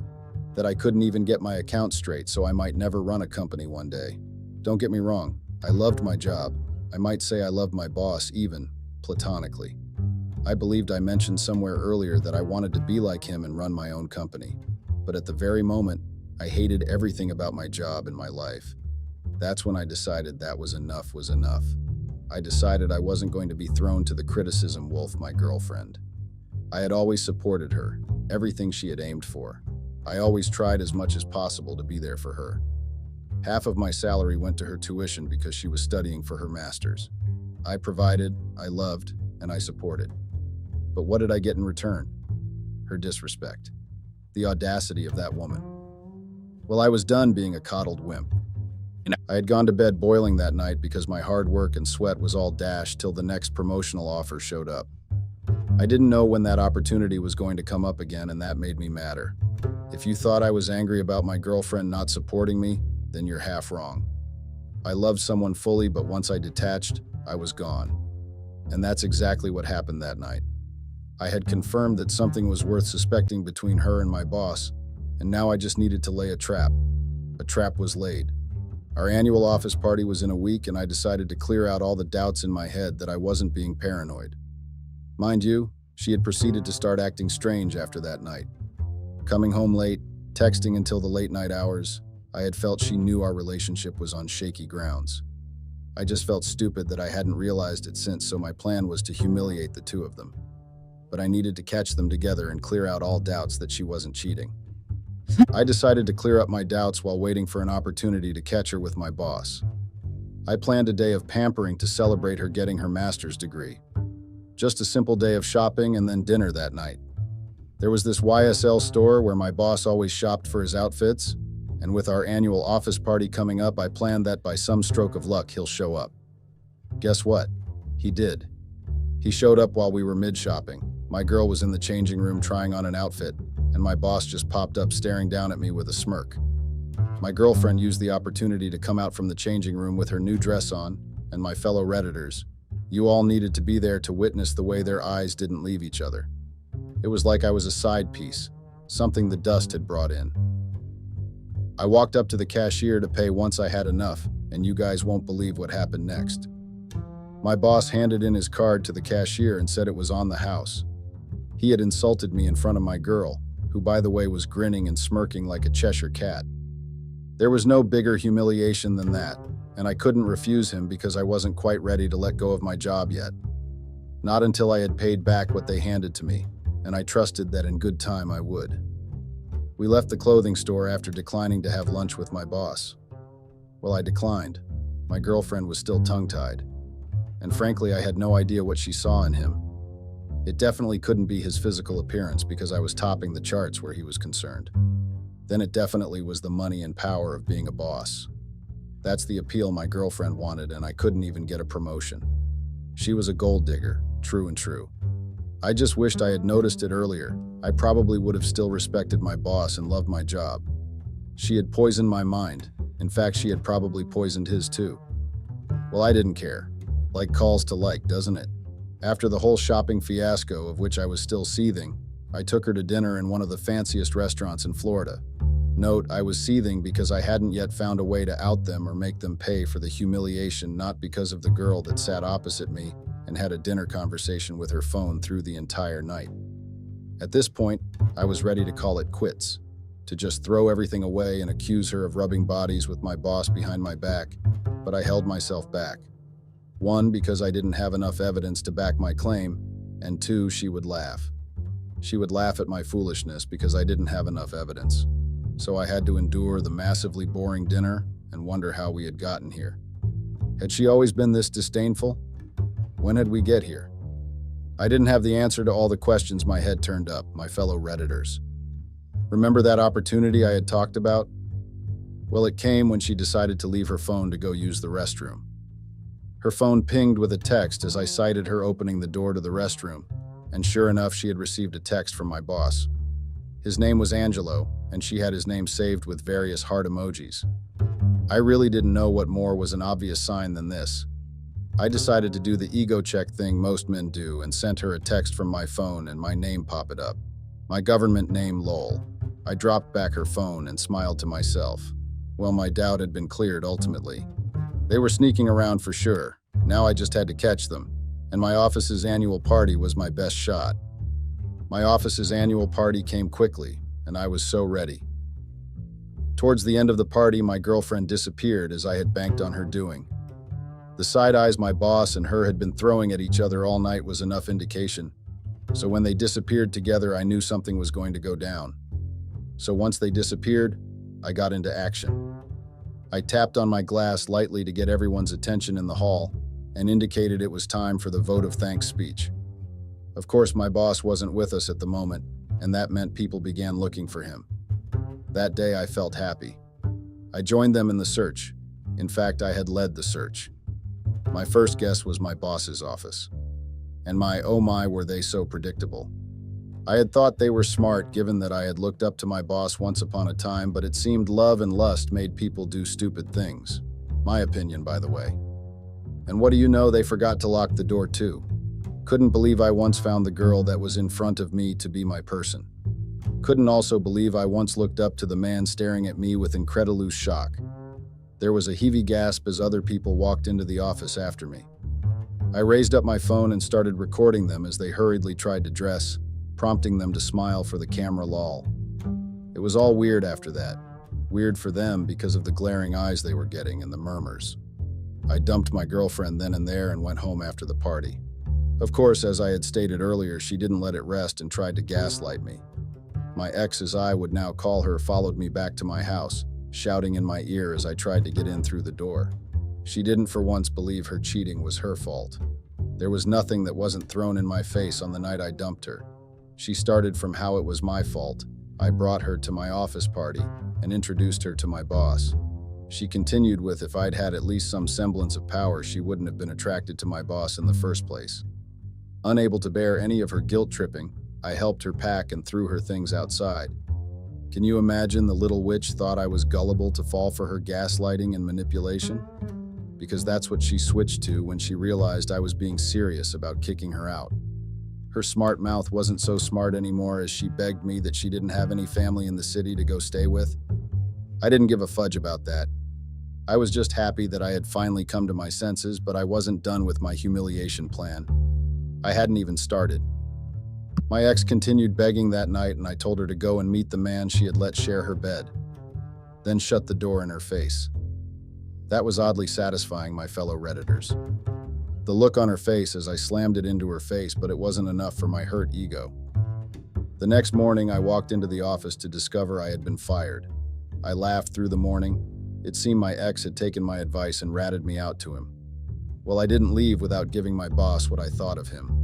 That I couldn't even get my accounts straight, so I might never run a company one day. Don't get me wrong, I loved my job. I might say I loved my boss, even platonically. I believed I mentioned somewhere earlier that I wanted to be like him and run my own company. But at the very moment, I hated everything about my job and my life. That's when I decided that was enough was enough. I decided I wasn't going to be thrown to the criticism wolf, my girlfriend. I had always supported her, everything she had aimed for. I always tried as much as possible to be there for her. Half of my salary went to her tuition because she was studying for her master's. I provided, I loved, and I supported. But what did I get in return? Her disrespect. The audacity of that woman. Well, I was done being a coddled wimp. I had gone to bed boiling that night because my hard work and sweat was all dashed till the next promotional offer showed up. I didn't know when that opportunity was going to come up again, and that made me madder. If you thought I was angry about my girlfriend not supporting me, then you're half wrong. I loved someone fully, but once I detached, I was gone. And that's exactly what happened that night. I had confirmed that something was worth suspecting between her and my boss, and now I just needed to lay a trap. A trap was laid. Our annual office party was in a week, and I decided to clear out all the doubts in my head that I wasn't being paranoid. Mind you, she had proceeded to start acting strange after that night. Coming home late, texting until the late night hours, I had felt she knew our relationship was on shaky grounds. I just felt stupid that I hadn't realized it since, so my plan was to humiliate the two of them. But I needed to catch them together and clear out all doubts that she wasn't cheating. I decided to clear up my doubts while waiting for an opportunity to catch her with my boss. I planned a day of pampering to celebrate her getting her master's degree. Just a simple day of shopping and then dinner that night. There was this YSL store where my boss always shopped for his outfits, and with our annual office party coming up, I planned that by some stroke of luck he'll show up. Guess what? He did. He showed up while we were mid-shopping. My girl was in the changing room trying on an outfit, and my boss just popped up staring down at me with a smirk. My girlfriend used the opportunity to come out from the changing room with her new dress on, and my fellow Redditors, you all needed to be there to witness the way their eyes didn't leave each other. It was like I was a side piece, something the dust had brought in. I walked up to the cashier to pay once I had enough, and you guys won't believe what happened next. My boss handed in his card to the cashier and said it was on the house. He had insulted me in front of my girl, who by the way was grinning and smirking like a Cheshire cat. There was no bigger humiliation than that, and I couldn't refuse him because I wasn't quite ready to let go of my job yet. Not until I had paid back what they handed to me, and I trusted that in good time I would. We left the clothing store after declining to have lunch with my boss. Well, I declined. My girlfriend was still tongue-tied. And frankly, I had no idea what she saw in him. It definitely couldn't be his physical appearance because I was topping the charts where he was concerned. Then it definitely was the money and power of being a boss. That's the appeal my girlfriend wanted, and I couldn't even get a promotion. She was a gold digger, true and true. I just wished I had noticed it earlier. I probably would have still respected my boss and loved my job. She had poisoned my mind. In fact, she had probably poisoned his too. Well, I didn't care. Like calls to like, doesn't it? After the whole shopping fiasco, of which I was still seething, I took her to dinner in one of the fanciest restaurants in Florida. Note, I was seething because I hadn't yet found a way to out them or make them pay for the humiliation, not because of the girl that sat opposite me and had a dinner conversation with her phone through the entire night. At this point, I was ready to call it quits, to just throw everything away and accuse her of rubbing bodies with my boss behind my back, but I held myself back. One, because I didn't have enough evidence to back my claim, and two, she would laugh. She would laugh at my foolishness because I didn't have enough evidence. So I had to endure the massively boring dinner and wonder how we had gotten here. Had she always been this disdainful? When had we get here? I didn't have the answer to all the questions my head turned up, my fellow Redditors. Remember that opportunity I had talked about? Well, it came when she decided to leave her phone to go use the restroom. Her phone pinged with a text as I sighted her opening the door to the restroom, and sure enough, she had received a text from my boss. His name was Angelo, and she had his name saved with various heart emojis. I really didn't know what more was an obvious sign than this. I decided to do the ego check thing most men do and sent her a text from my phone and my name popped up. My government name, lol. I dropped back her phone and smiled to myself. Well, my doubt had been cleared ultimately. They were sneaking around for sure. Now I just had to catch them, and my office's annual party was my best shot. My office's annual party came quickly, and I was so ready. Towards the end of the party, my girlfriend disappeared as I had banked on her doing. The side eyes my boss and her had been throwing at each other all night was enough indication. So when they disappeared together, I knew something was going to go down. So once they disappeared, I got into action. I tapped on my glass lightly to get everyone's attention in the hall and indicated it was time for the vote of thanks speech. Of course, my boss wasn't with us at the moment, and that meant people began looking for him. That day, I felt happy. I joined them in the search. In fact, I had led the search. My first guess was my boss's office. And oh my, were they so predictable. I had thought they were smart given that I had looked up to my boss once upon a time, but it seemed love and lust made people do stupid things. My opinion, by the way. And what do you know, they forgot to lock the door too. Couldn't believe I once found the girl that was in front of me to be my person. Couldn't also believe I once looked up to the man staring at me with incredulous shock. There was a heavy gasp as other people walked into the office after me. I raised up my phone and started recording them as they hurriedly tried to dress, prompting them to smile for the camera lol. It was all weird after that. Weird for them because of the glaring eyes they were getting and the murmurs. I dumped my girlfriend then and there and went home after the party. Of course, as I had stated earlier, she didn't let it rest and tried to gaslight me. My ex, as I would now call her, followed me back to my house, shouting in my ear as I tried to get in through the door. She didn't for once believe her cheating was her fault. There was nothing that wasn't thrown in my face on the night I dumped her. She started from how it was my fault. I brought her to my office party and introduced her to my boss. She continued with, if I'd had at least some semblance of power, she wouldn't have been attracted to my boss in the first place. Unable to bear any of her guilt tripping, I helped her pack and threw her things outside. Can you imagine the little witch thought I was gullible to fall for her gaslighting and manipulation? Because that's what she switched to when she realized I was being serious about kicking her out. Her smart mouth wasn't so smart anymore as she begged me that she didn't have any family in the city to go stay with. I didn't give a fudge about that. I was just happy that I had finally come to my senses, but I wasn't done with my humiliation plan. I hadn't even started. My ex continued begging that night, and I told her to go and meet the man she had let share her bed, then shut the door in her face. That was oddly satisfying, my fellow Redditors. The look on her face as I slammed it into her face, but it wasn't enough for my hurt ego. The next morning, I walked into the office to discover I had been fired. I laughed through the morning. It seemed my ex had taken my advice and ratted me out to him. Well, I didn't leave without giving my boss what I thought of him.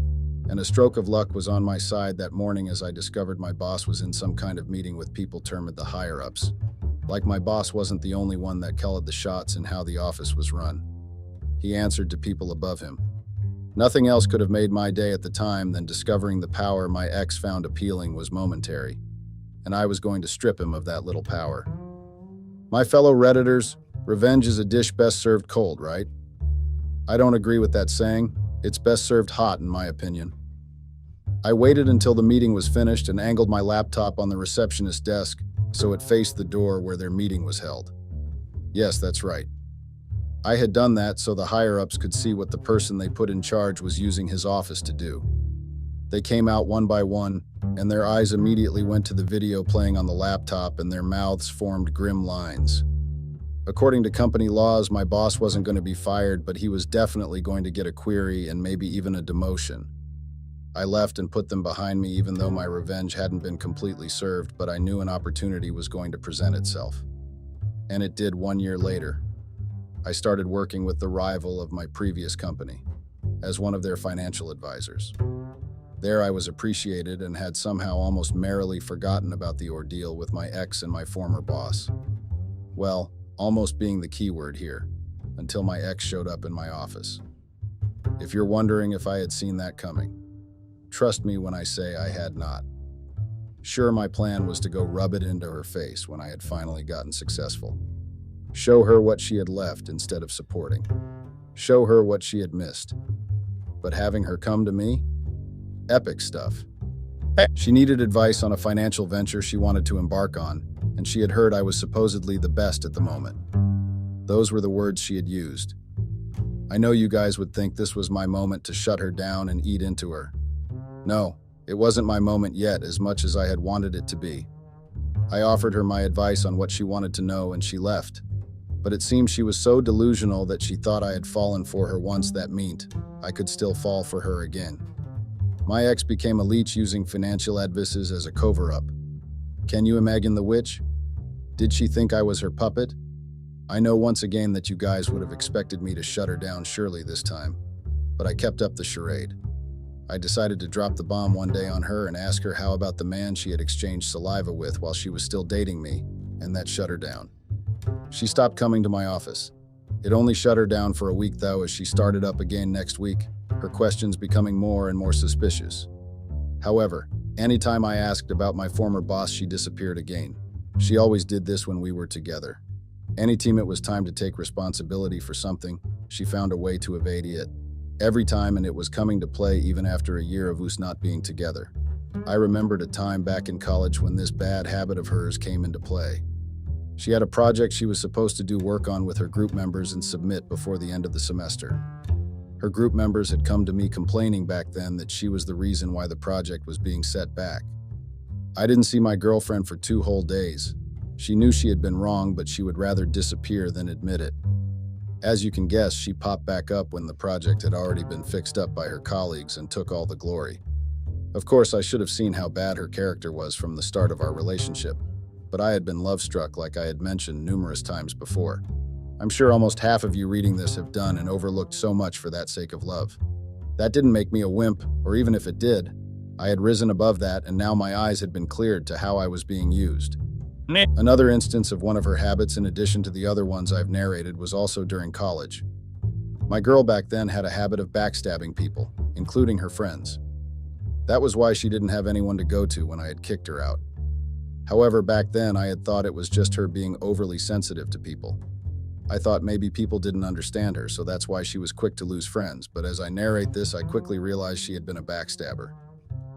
And a stroke of luck was on my side that morning as I discovered my boss was in some kind of meeting with people termed the higher-ups. Like my boss wasn't the only one that called the shots in how the office was run. He answered to people above him. Nothing else could have made my day at the time than discovering the power my ex found appealing was momentary, and I was going to strip him of that little power. My fellow Redditors, revenge is a dish best served cold, right? I don't agree with that saying. It's best served hot, in my opinion. I waited until the meeting was finished and angled my laptop on the receptionist's desk so it faced the door where their meeting was held. Yes, that's right. I had done that so the higher-ups could see what the person they put in charge was using his office to do. They came out one by one, and their eyes immediately went to the video playing on the laptop, and their mouths formed grim lines. According to company laws, my boss wasn't going to be fired, but he was definitely going to get a query and maybe even a demotion. I left and put them behind me even though my revenge hadn't been completely served, but I knew an opportunity was going to present itself. And it did 1 year later. I started working with the rival of my previous company as one of their financial advisors. There I was appreciated and had somehow almost merrily forgotten about the ordeal with my ex and my former boss. Well, almost being the key word here, until my ex showed up in my office. If you're wondering if I had seen that coming, trust me when I say I had not. Sure, my plan was to go rub it into her face when I had finally gotten successful. Show her what she had left instead of supporting. Show her what she had missed. But having her come to me? Epic stuff. She needed advice on a financial venture she wanted to embark on, and she had heard I was supposedly the best at the moment. Those were the words she had used. I know you guys would think this was my moment to shut her down and eat into her. No, it wasn't my moment yet as much as I had wanted it to be. I offered her my advice on what she wanted to know and she left. But it seemed she was so delusional that she thought I had fallen for her once. That meant I could still fall for her again. My ex became a leech using financial advices as a cover-up. Can you imagine the witch? Did she think I was her puppet? I know once again that you guys would have expected me to shut her down surely this time, but I kept up the charade. I decided to drop the bomb one day on her and ask her how about the man she had exchanged saliva with while she was still dating me, and that shut her down. She stopped coming to my office. It only shut her down for a week though, as she started up again next week, her questions becoming more and more suspicious. However, anytime I asked about my former boss, she disappeared again. She always did this when we were together. Anytime it was time to take responsibility for something, she found a way to evade it. Every time, and it was coming to play even after a year of us not being together. I remembered a time back in college when this bad habit of hers came into play. She had a project she was supposed to do work on with her group members and submit before the end of the semester. Her group members had come to me complaining back then that she was the reason why the project was being set back. I didn't see my girlfriend for 2 whole days. She knew she had been wrong, but she would rather disappear than admit it. As you can guess, she popped back up when the project had already been fixed up by her colleagues and took all the glory. Of course, I should have seen how bad her character was from the start of our relationship, but I had been love-struck like I had mentioned numerous times before. I'm sure almost half of you reading this have done and overlooked so much for that sake of love. That didn't make me a wimp, or even if it did, I had risen above that and now my eyes had been cleared to how I was being used. Another instance of one of her habits in addition to the other ones I've narrated was also during college. My girl back then had a habit of backstabbing people, including her friends. That was why she didn't have anyone to go to when I had kicked her out. However, back then I had thought it was just her being overly sensitive to people. I thought maybe people didn't understand her, so that's why she was quick to lose friends, but as I narrate this, I quickly realized she had been a backstabber.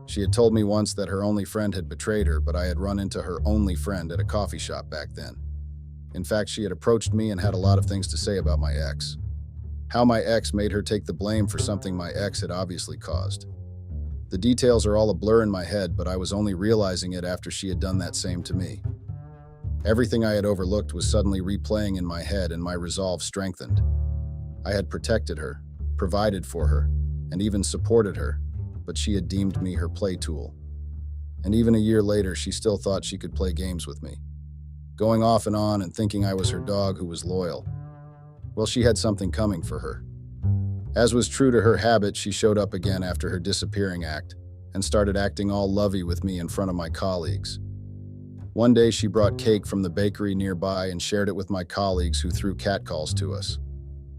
She had told me once that her only friend had betrayed her, but I had run into her only friend at a coffee shop back then. In fact, she had approached me and had a lot of things to say about my ex. How my ex made her take the blame for something my ex had obviously caused. The details are all a blur in my head, but I was only realizing it after she had done that same to me. Everything I had overlooked was suddenly replaying in my head and my resolve strengthened. I had protected her, provided for her, and even supported her, but she had deemed me her play tool. And even a year later, she still thought she could play games with me, going off and on and thinking I was her dog who was loyal. Well, she had something coming for her. As was true to her habit, she showed up again after her disappearing act and started acting all lovey with me in front of my colleagues. One day she brought cake from the bakery nearby and shared it with my colleagues who threw catcalls to us,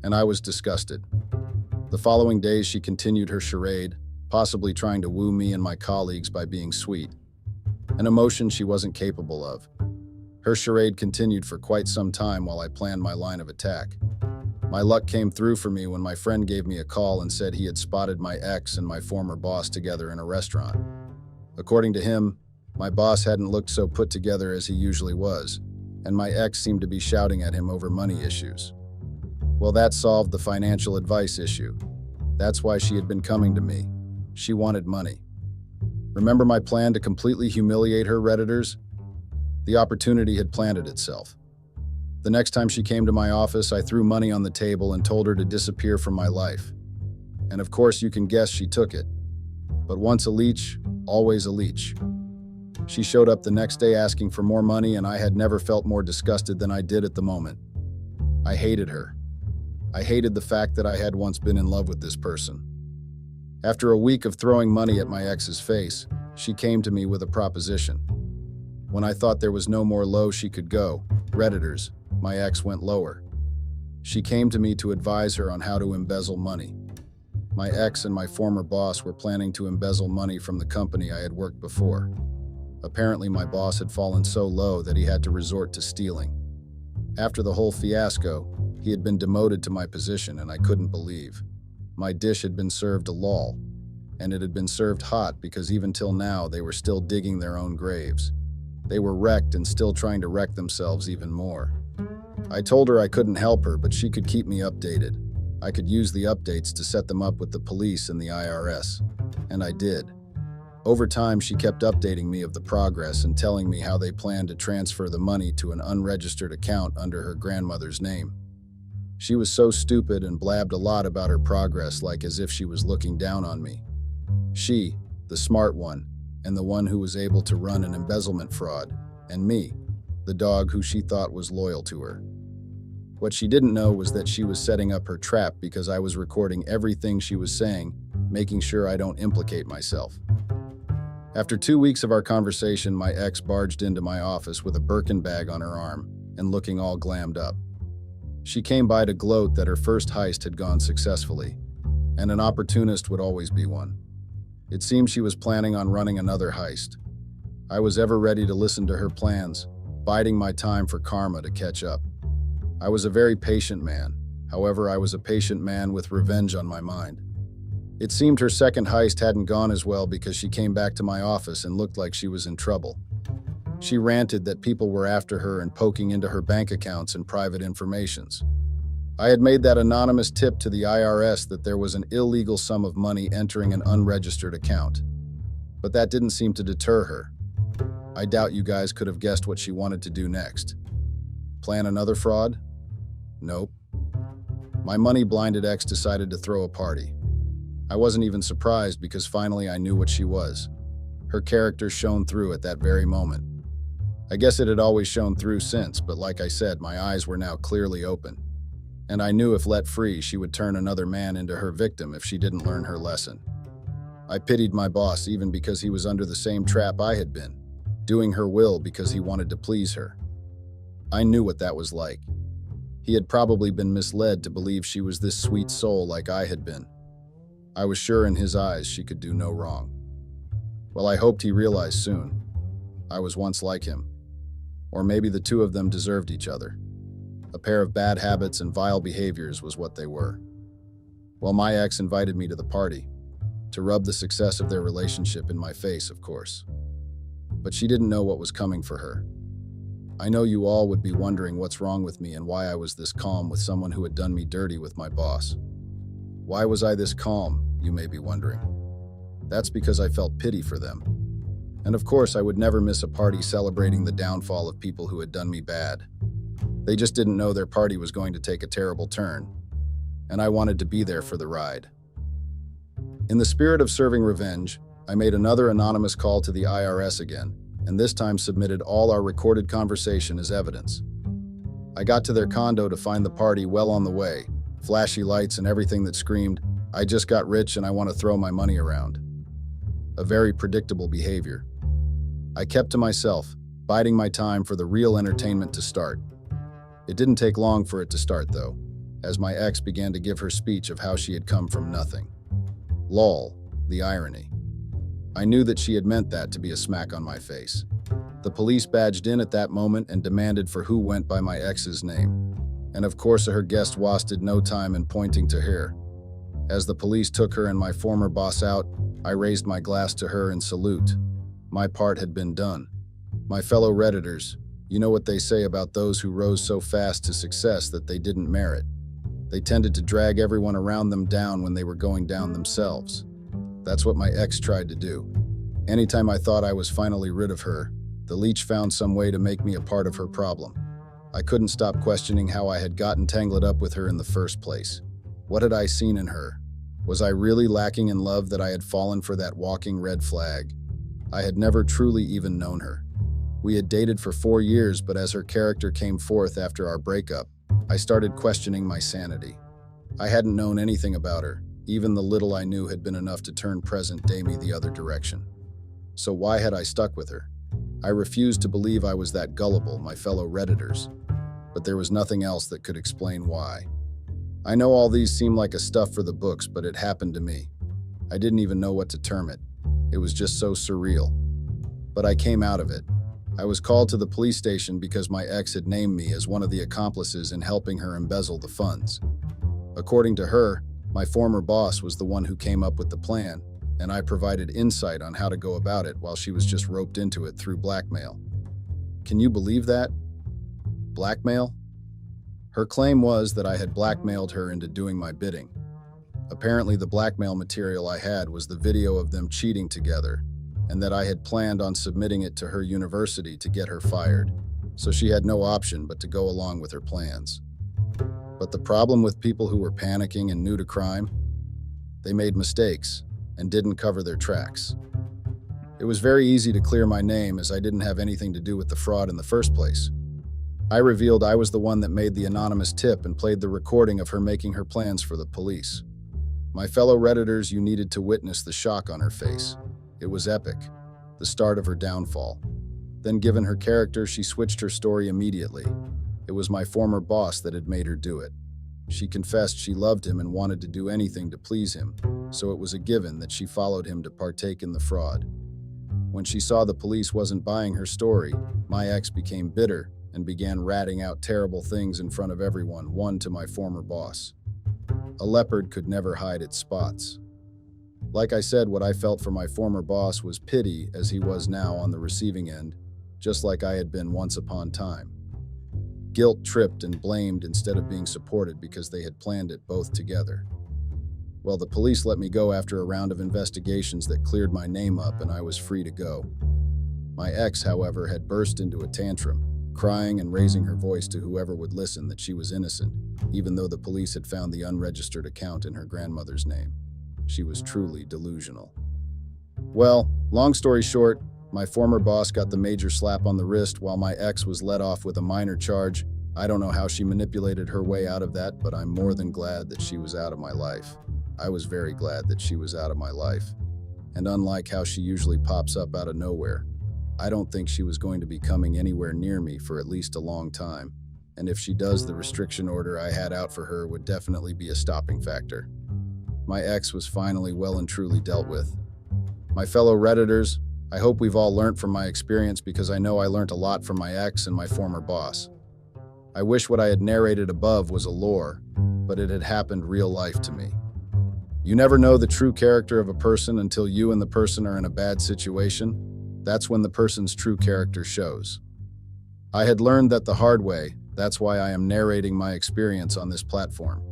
and I was disgusted. The following days she continued her charade, possibly trying to woo me and my colleagues by being sweet, an emotion she wasn't capable of. Her charade continued for quite some time while I planned my line of attack. My luck came through for me when my friend gave me a call and said he had spotted my ex and my former boss together in a restaurant. According to him, my boss hadn't looked so put together as he usually was, and my ex seemed to be shouting at him over money issues. Well, that solved the financial advice issue. That's why she had been coming to me. She wanted money. Remember my plan to completely humiliate her, Redditors? The opportunity had planted itself. The next time she came to my office, I threw money on the table and told her to disappear from my life. And of course, you can guess she took it. But once a leech, always a leech. She showed up the next day asking for more money, and I had never felt more disgusted than I did at the moment. I hated her. I hated the fact that I had once been in love with this person. After a week of throwing money at my ex's face, she came to me with a proposition. When I thought there was no more low she could go, Redditors, my ex went lower. She came to me to advise her on how to embezzle money. My ex and my former boss were planning to embezzle money from the company I had worked before. Apparently, my boss had fallen so low that he had to resort to stealing. After the whole fiasco, he had been demoted to my position, and I couldn't believe. My dish had been served a lull, and it had been served hot because even till now they were still digging their own graves. They were wrecked and still trying to wreck themselves even more. I told her I couldn't help her, but she could keep me updated. I could use the updates to set them up with the police and the IRS, and I did. Over time, she kept updating me of the progress and telling me how they planned to transfer the money to an unregistered account under her grandmother's name. She was so stupid and blabbed a lot about her progress, like as if she was looking down on me. She, the smart one, and the one who was able to run an embezzlement fraud, and me, the dog who she thought was loyal to her. What she didn't know was that she was setting up her trap because I was recording everything she was saying, making sure I don't implicate myself. After 2 weeks of our conversation, my ex barged into my office with a Birkin bag on her arm and looking all glammed up. She came by to gloat that her first heist had gone successfully, and an opportunist would always be one. It seemed she was planning on running another heist. I was ever ready to listen to her plans, biding my time for karma to catch up. I was a very patient man. However, I was a patient man with revenge on my mind. It seemed her second heist hadn't gone as well because she came back to my office and looked like she was in trouble. She ranted that people were after her and poking into her bank accounts and private informations. I had made that anonymous tip to the IRS that there was an illegal sum of money entering an unregistered account. But that didn't seem to deter her. I doubt you guys could have guessed what she wanted to do next. Plan another fraud? Nope. My money-blinded ex decided to throw a party. I wasn't even surprised because finally I knew what she was. Her character shone through at that very moment. I guess it had always shown through since, but like I said, my eyes were now clearly open. And I knew if let free, she would turn another man into her victim if she didn't learn her lesson. I pitied my boss even because he was under the same trap I had been, doing her will because he wanted to please her. I knew what that was like. He had probably been misled to believe she was this sweet soul like I had been. I was sure in his eyes she could do no wrong. Well, I hoped he realized soon. I was once like him. Or maybe the two of them deserved each other. A pair of bad habits and vile behaviors was what they were. Well, my ex invited me to the party, to rub the success of their relationship in my face, of course. But she didn't know what was coming for her. I know you all would be wondering what's wrong with me and why I was this calm with someone who had done me dirty with my boss. Why was I this calm, you may be wondering. That's because I felt pity for them. And of course, I would never miss a party celebrating the downfall of people who had done me bad. They just didn't know their party was going to take a terrible turn, and I wanted to be there for the ride. In the spirit of serving revenge, I made another anonymous call to the IRS again, and this time submitted all our recorded conversation as evidence. I got to their condo to find the party well on the way, flashy lights and everything that screamed, "I just got rich and I want to throw my money around." A very predictable behavior. I kept to myself, biding my time for the real entertainment to start. It didn't take long for it to start, though, as my ex began to give her speech of how she had come from nothing. Lol, the irony. I knew that she had meant that to be a smack on my face. The police badged in at that moment and demanded for who went by my ex's name. And of course her guest wasted no time in pointing to her. As the police took her and my former boss out, I raised my glass to her in salute. My part had been done. My fellow Redditors, you know what they say about those who rose so fast to success that they didn't merit. They tended to drag everyone around them down when they were going down themselves. That's what my ex tried to do. Anytime I thought I was finally rid of her, the leech found some way to make me a part of her problem. I couldn't stop questioning how I had gotten tangled up with her in the first place. What had I seen in her? Was I really lacking in love that I had fallen for that walking red flag? I had never truly even known her. We had dated for 4 years, but as her character came forth after our breakup, I started questioning my sanity. I hadn't known anything about her. Even the little I knew had been enough to turn present day me the other direction. So why had I stuck with her? I refused to believe I was that gullible, my fellow Redditors. But there was nothing else that could explain why. I know all these seem like a stuff for the books, but it happened to me. I didn't even know what to term it. It was just so surreal. But I came out of it. I was called to the police station because my ex had named me as one of the accomplices in helping her embezzle the funds. According to her, my former boss was the one who came up with the plan, and I provided insight on how to go about it while she was just roped into it through blackmail. Can you believe that? Blackmail? Her claim was that I had blackmailed her into doing my bidding. Apparently, the blackmail material I had was the video of them cheating together, and that I had planned on submitting it to her university to get her fired, so she had no option but to go along with her plans. But the problem with people who were panicking and new to crime? They made mistakes and didn't cover their tracks. It was very easy to clear my name as I didn't have anything to do with the fraud in the first place. I revealed I was the one that made the anonymous tip and played the recording of her making her plans for the police. My fellow Redditors, you needed to witness the shock on her face. It was epic, the start of her downfall. Then, given her character, she switched her story immediately. It was my former boss that had made her do it. She confessed she loved him and wanted to do anything to please him, so it was a given that she followed him to partake in the fraud. When she saw the police wasn't buying her story, my ex became bitter and began ratting out terrible things in front of everyone, one to my former boss. A leopard could never hide its spots. Like I said, what I felt for my former boss was pity, as he was now on the receiving end, just like I had been once upon time. Guilt tripped and blamed instead of being supported because they had planned it both together. Well, the police let me go after a round of investigations that cleared my name up and I was free to go. My ex, however, had burst into a tantrum, crying and raising her voice to whoever would listen that she was innocent, even though the police had found the unregistered account in her grandmother's name. She was truly delusional. Well, long story short, my former boss got the major slap on the wrist while my ex was let off with a minor charge. I don't know how she manipulated her way out of that, but I'm more than glad that she was out of my life. I was very glad that she was out of my life. And unlike how she usually pops up out of nowhere, I don't think she was going to be coming anywhere near me for at least a long time. And if she does, the restriction order I had out for her would definitely be a stopping factor. My ex was finally well and truly dealt with. My fellow Redditors, I hope we've all learned from my experience because I know I learned a lot from my ex and my former boss. I wish what I had narrated above was a lore, but it had happened real life to me. You never know the true character of a person until you and the person are in a bad situation. That's when the person's true character shows. I had learned that the hard way. That's why I am narrating my experience on this platform.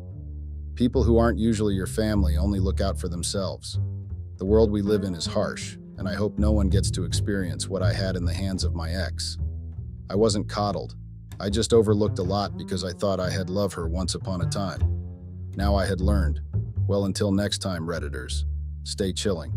People who aren't usually your family only look out for themselves. The world we live in is harsh, and I hope no one gets to experience what I had in the hands of my ex. I wasn't coddled. I just overlooked a lot because I thought I had loved her once upon a time. Now I had learned. Well, until next time, Redditors, stay chilling.